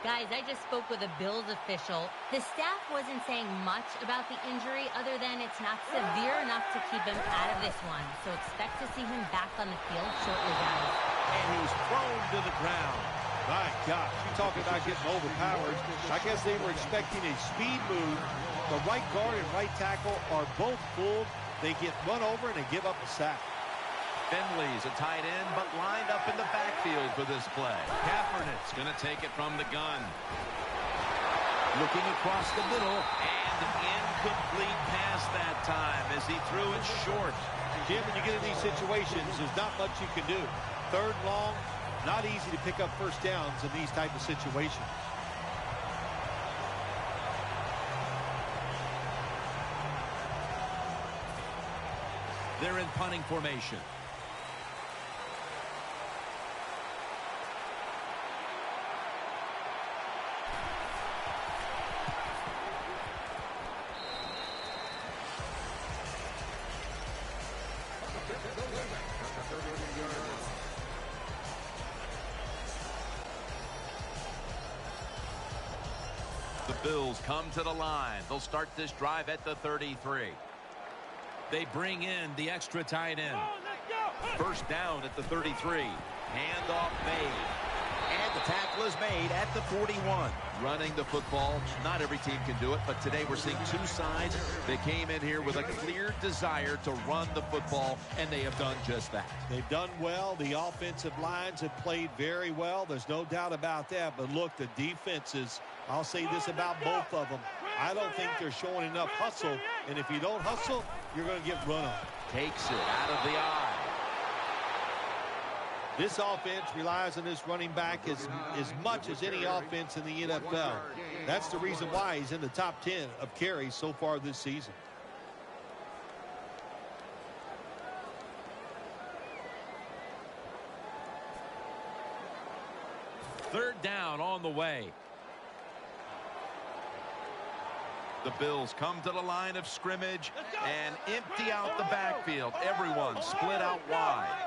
Guys, I just spoke with a Bills official. The staff wasn't saying much about the injury other than it's not severe enough to keep him out of this one. So expect to see him back on the field shortly, guys. And he's thrown to the ground. My gosh, you talking about getting overpowered. I guess they were expecting a speed move. The right guard and right tackle are both fooled. They get run over and they give up a sack. Finley's a tight end, but lined up in the backfield for this play. Kaepernick's going to take it from the gun. Looking across the middle. And an incomplete pass that time as he threw it short. Jim, when you get in these situations, there's not much you can do. 3rd and long, not easy to pick up first downs in these type of situations. They're in punting formation. The Bills come to the line. They'll start this drive at the 33. They bring in the extra tight end. First down at the 33. Handoff made. And the tackle is made at the 41. Running the football. Not every team can do it, but today we're seeing 2 sides. They came in here with a clear desire to run the football, and they have done just that. They've done well. The offensive lines have played very well. There's no doubt about that. But look, the defenses, I'll say this about both of them. I don't think they're showing enough hustle. And if you don't hustle, you're going to get run on. Takes it out of the eye. This offense relies on this running back as much as any offense in the NFL. That's the reason why he's in the top 10 of carries so far this season. Third down on the way. The Bills come to the line of scrimmage and empty out the backfield. Everyone split out wide.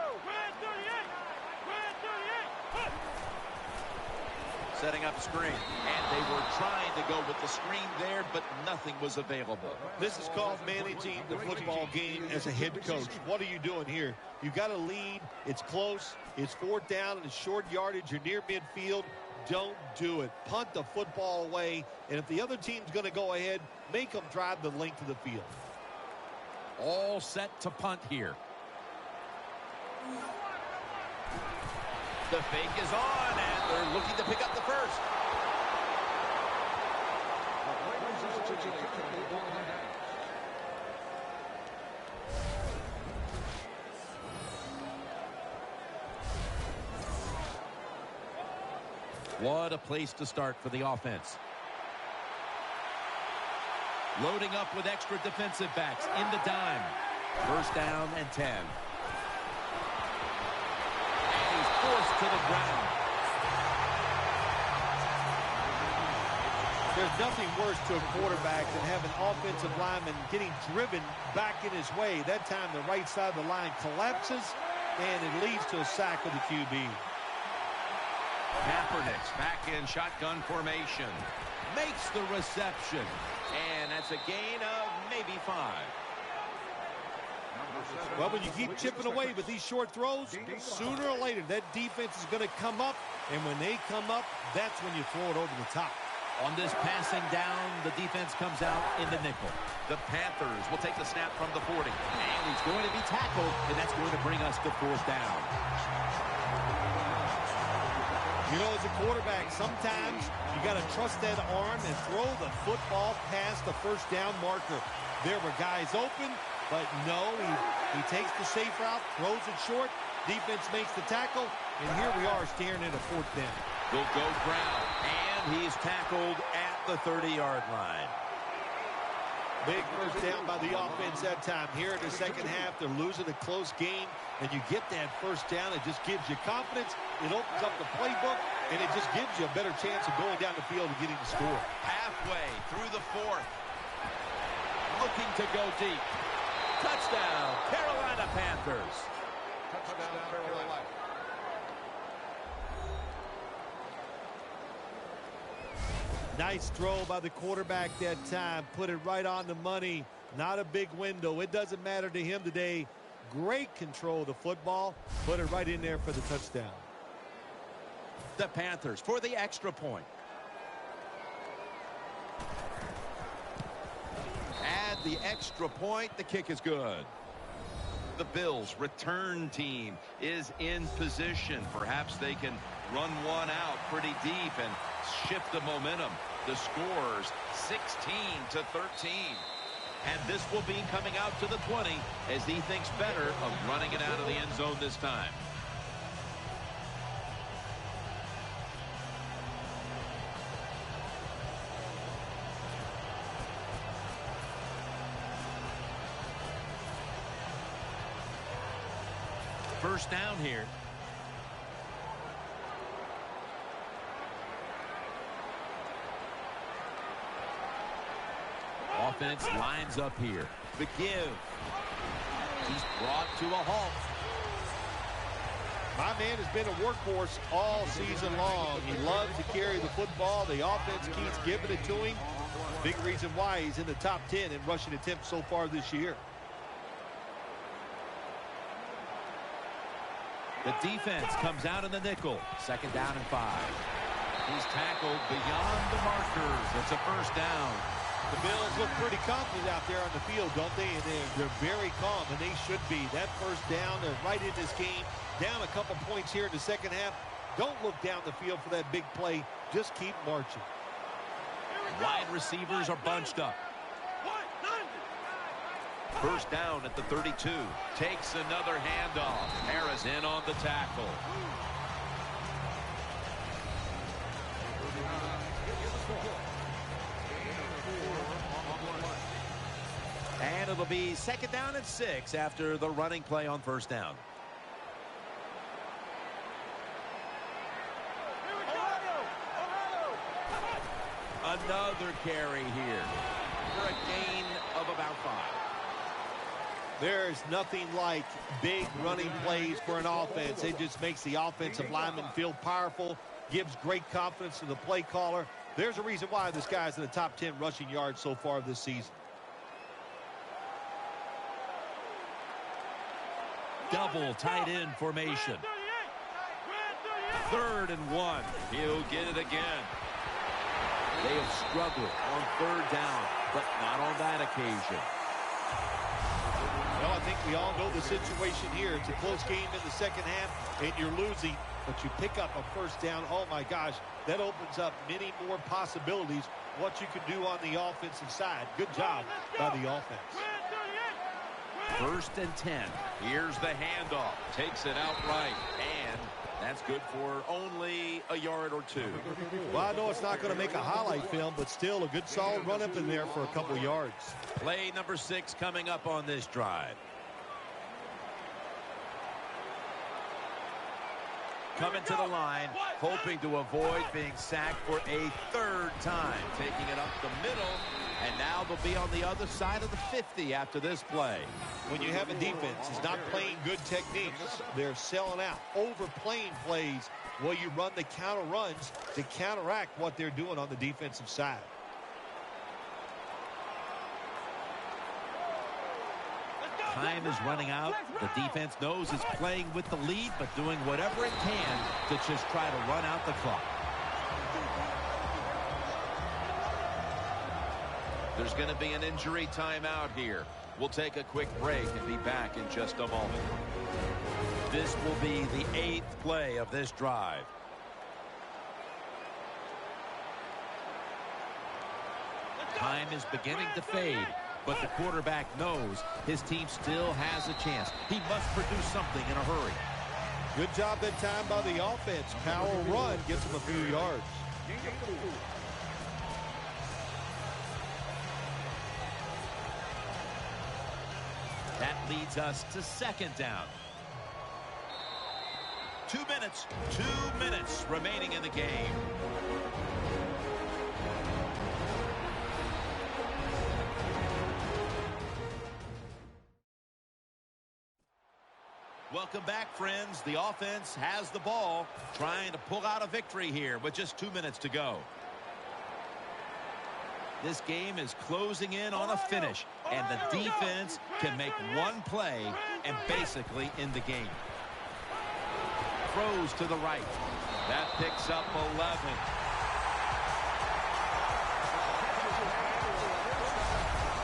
Setting up screen. And they were trying to go with the screen there, but nothing was available. This is called managing the football game as a head coach. What are you doing here? You got a lead. It's close. It's 4th down and it's short yardage. You're near midfield. Don't do it. Punt the football away. And if the other team's going to go ahead, make them drive the length of the field. All set to punt here. The fake is on, and they're looking to pick up the first. What a place to start for the offense. Loading up with extra defensive backs in the dime. 1st down and 10. And he's forced to the ground. There's nothing worse to a quarterback than having offensive lineman getting driven back in his way. That time the right side of the line collapses, and it leads to a sack of the QB. Kaepernick's back in shotgun formation. Makes the reception. And that's a gain of maybe 5. Well, when you keep chipping away with these short throws, sooner or later that defense is going to come up, and when they come up, that's when you throw it over the top. On this passing down, the defense comes out in the nickel. The Panthers will take the snap from the 40. And he's going to be tackled, and that's going to bring us to 4th down. You know, as a quarterback, sometimes you got to trust that arm and throw the football past the 1st down marker. There were guys open, but no, he takes the safe route, throws it short, defense makes the tackle, and here we are staring at a 4th down. Will go Brown, and he's tackled at the 30-yard line. Big 1st down by the offense that time. Here in the 2nd half, they're losing a close game, and you get that 1st down. It just gives you confidence. It opens up the playbook, and it just gives you a better chance of going down the field and getting the score. Halfway through the 4th. Looking to go deep. Touchdown, Carolina Panthers. Touchdown, Carolina. Nice throw by the quarterback that time. Put it right on the money. Not a big window. It doesn't matter to him today. Great control of the football. Put it right in there for the touchdown. The Panthers for the extra point. Add the extra point. The kick is good. The Bills' return team is in position. Perhaps they can run one out pretty deep and shift the momentum. The scores 16-13. And this will be coming out to the 20 as he thinks better of running it out of the end zone this time. First down here. Offense lines up here. The give. He's brought to a halt. My man has been a workhorse all season long. He loves to carry the football. The offense keeps giving it to him. Big reason why he's in the top 10 in rushing attempts so far this year. The defense comes out in the nickel. 2nd down and 5. He's tackled beyond the markers. It's a 1st down. The Bills look pretty confident out there on the field, don't they? And they're very calm, and they should be. That 1st down, they're right in this game. Down a couple points here in the 2nd half. Don't look down the field for that big play. Just keep marching. Wide receivers are bunched up. 1st down at the 32. Takes another handoff. Harris in on the tackle. And it'll be 2nd down and 6 after the running play on 1st down. Another carry here for a gain of about 5. There's nothing like big running plays for an offense. It just makes the offensive lineman feel powerful. gives great confidence to the play caller. There's a reason why this guy's in the top 10 rushing yards so far this season. Double tight end formation. 3rd and 1. He'll get it again. They have struggled on 3rd down, but not on that occasion. Well, I think we all know the situation here. It's a close game in the second half, and you're losing, but you pick up a first down. Oh, my gosh, that opens up many more possibilities, what you can do on the offensive side. Good job by the offense. 1st and 10. Here's the handoff. Takes it outright, and that's good for only a yard or 2. Well, I know it's not going to make a highlight film, but still a good solid run up in there for a couple yards. Play number 6 coming up on this drive. Coming to the line, hoping to avoid being sacked for a 3rd time. Taking it up the middle, and now they'll be on the other side of the 50 after this play. When you have a defense that's not playing good techniques, they're selling out, overplaying plays. Well, you run the counter runs to counteract what they're doing on the defensive side. Time is running out. The defense knows it's playing with the lead, but doing whatever it can to just try to run out the clock. There's going to be an injury timeout here. We'll take a quick break and be back in just a moment. This will be the 8th play of this drive. Time is beginning to fade, but the quarterback knows his team still has a chance. He must produce something in a hurry. Good job that time by the offense. Power run gets him a few yards. That leads us to 2nd down. 2 minutes remaining in the game. Welcome back, friends. The offense has the ball, trying to pull out a victory here with just 2 minutes to go. This game is closing in on a finish, and the defense can make one play and basically end the game. Throws to the right. That picks up 11.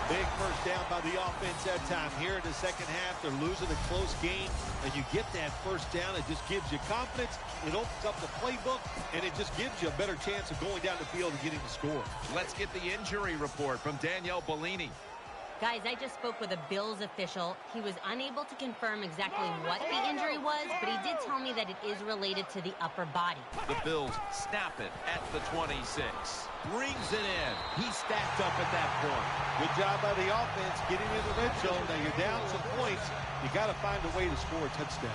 Big first down by the offense that time. Here in the second half, they're losing a close game, and you get that first down. It just gives you confidence. It opens up the playbook, and it just gives you a better chance of going down the field and getting the score. Let's get the injury report from Danielle Bellini. Guys, I just spoke with a Bills official. He was unable to confirm exactly what the injury was, but he did tell me that it is related to the upper body. The Bills snap it at the 26. Brings it in. He's stacked up at that point. Good job by the offense getting in the red zone. Now you're down some points. You got to find a way to score a touchdown.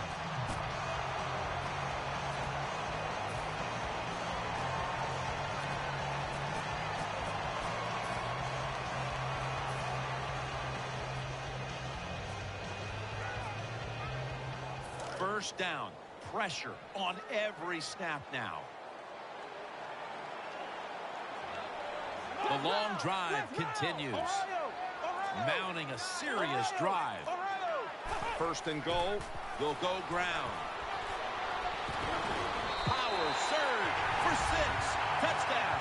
First down. Pressure on every snap now. The long drive continues. Mounting a serious drive. 1st and goal. Will go ground. Power surge for 6. Touchdown.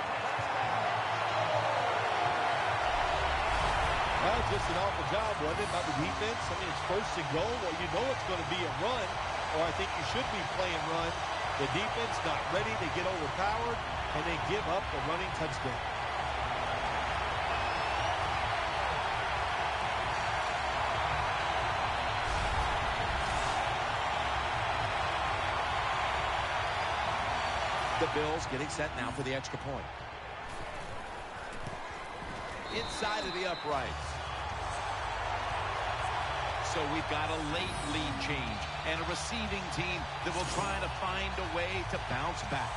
Well, just an awful job, wasn't it, by the defense? I mean, it's 1st and goal. Well, you know it's going to be a run, or I think you should be playing run. The defense not ready. They get overpowered, and they give up the running touchdown. The Bills getting set now for the extra point. Inside of the uprights. So we've got a late lead change and a receiving team that will try to find a way to bounce back.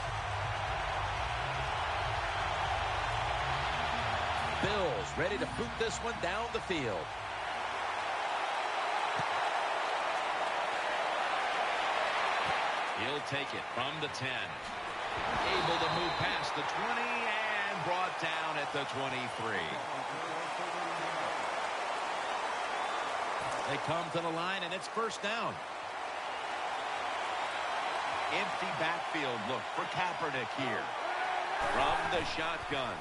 Bills ready to boot this one down the field. He'll take it from the 10. Able to move past the 20 and brought down at the 23. They come to the line, and it's first down. Empty backfield look for Kaepernick here. From the shotgun.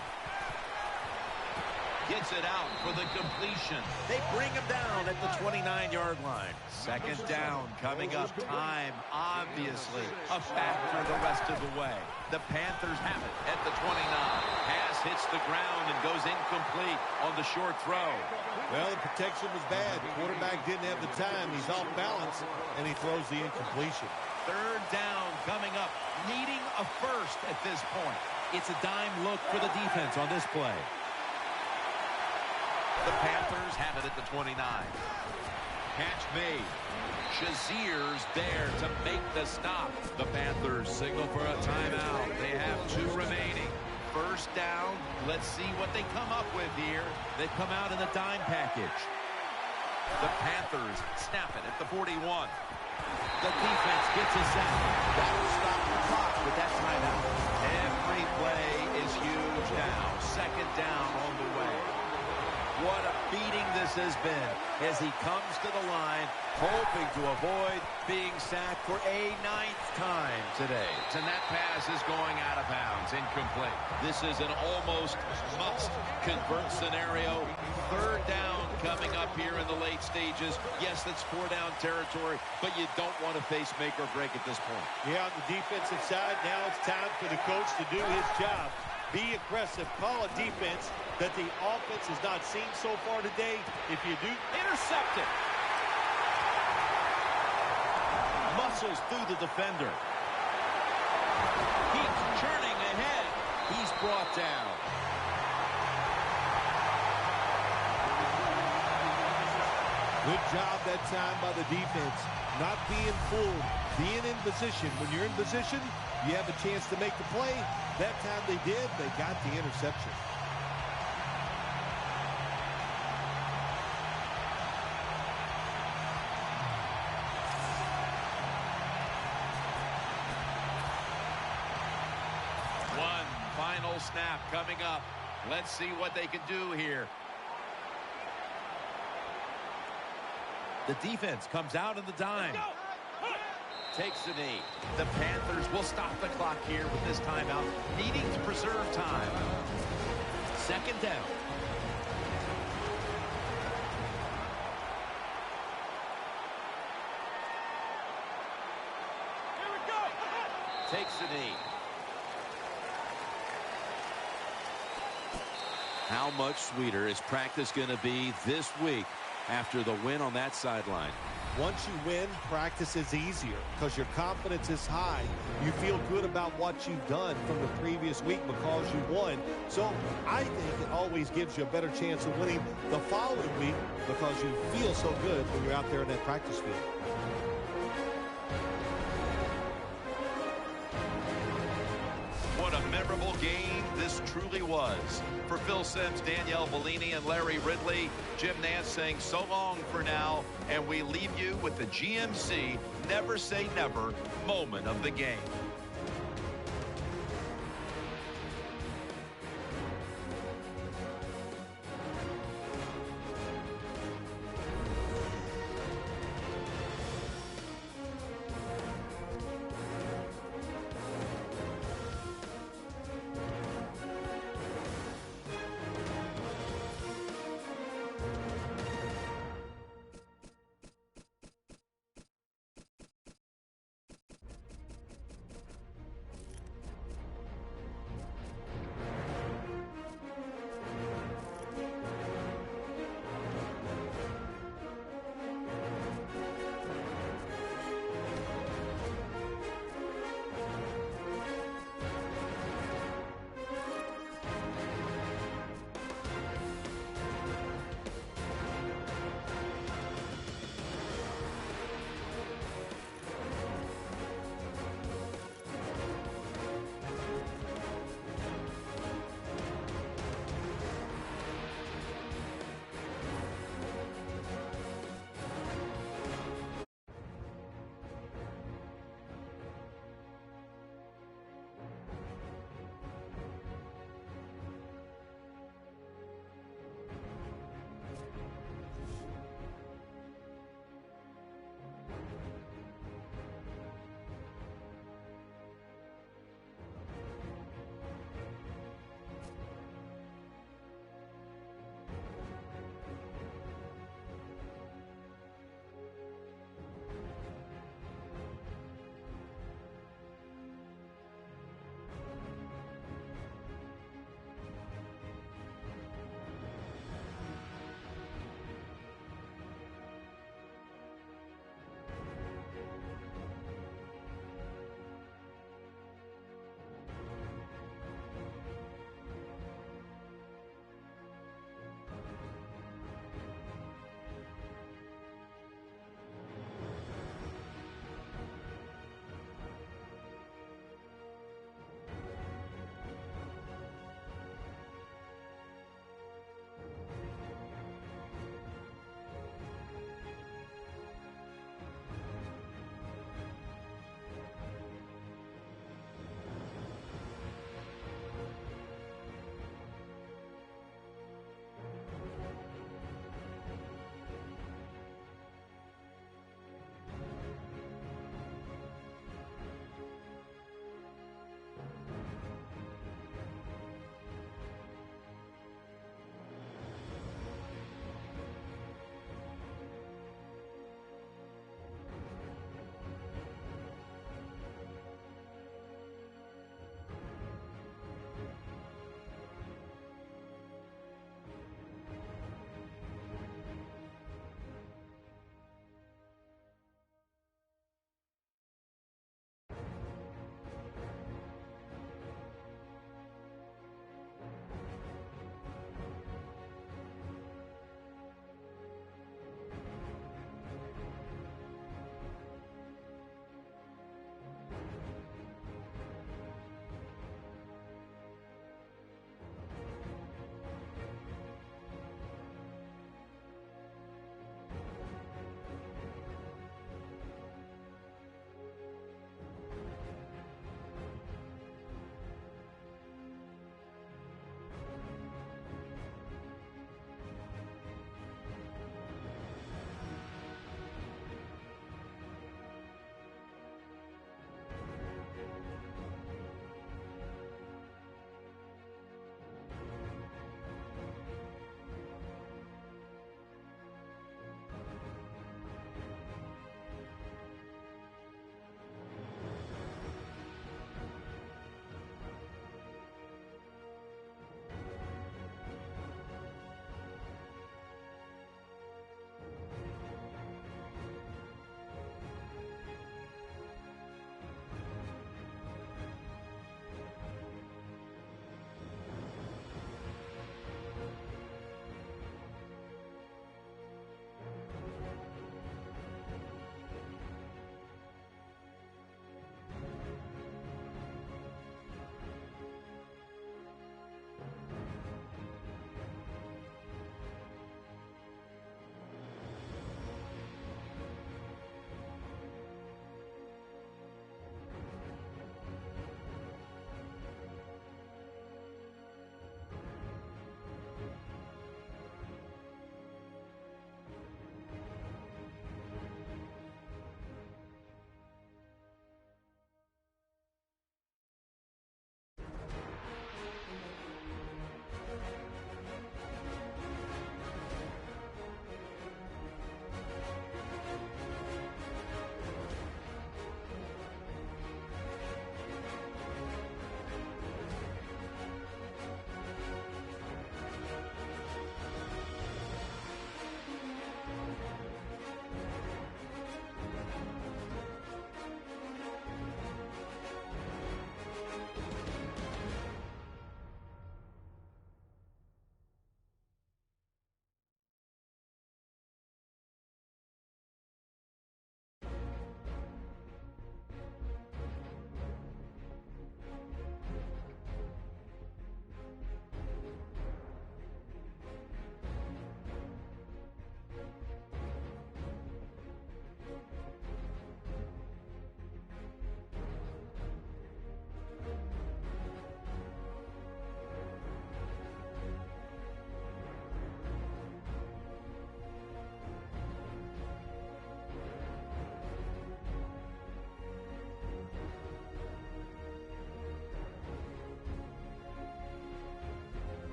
Gets it out for the completion. They bring him down at the 29-yard line. Second down coming up. Time, obviously, a factor the rest of the way. The Panthers have it at the 29. Pass hits the ground and goes incomplete on the short throw. Well, the protection was bad. Quarterback didn't have the time. He's off balance, and he throws the incompletion. Third down coming up. Needing a first at this point. It's a dime look for the defense on this play. The Panthers have it at the 29. Catch made. Shazier's there to make the stop. The Panthers signal for a timeout. They have 2 remaining. First down. Let's see what they come up with here. They come out in the dime package. The Panthers snap it at the 41. The defense gets a sack. That will stop the clock with that timeout. Every play is huge now. Second down on the way. What a beating this has been as he comes to the line, hoping to avoid being sacked for a 9th time today. And that pass is going out of bounds, incomplete. This is an almost must-convert scenario. Third down coming up here in the late stages. Yes, that's 4-down territory, but you don't want to face make or break at this point. Yeah, on the defensive side, now it's time for the coach to do his job. Be aggressive. Call a defense that the offense has not seen so far today. If you do, Intercepted. Muscles through the defender. He's churning ahead. He's brought down. good job that time by the defense. Not being fooled. Being in position. When you're in position, you have a chance to make the play. That time they did. They got the interception. One final snap coming up. Let's see what they can do here. The defense comes out in the dime. Takes the knee. The Panthers will stop the clock here with this timeout, needing to preserve time. Second down. Here we go. Takes the knee. How much sweeter is practice going to be this week after the win on that sideline? Once you win, practice is easier because your confidence is high. You feel good about what you've done from the previous week because you won. So I think it always gives you a better chance of winning the following week because you feel so good when you're out there in that practice field. What a memorable game this truly was. For Phil Simms, Danielle Bellini, and Larry Ridley, Jim Nance saying so long for now, and we leave you with the GMC Never Say Never moment of the game.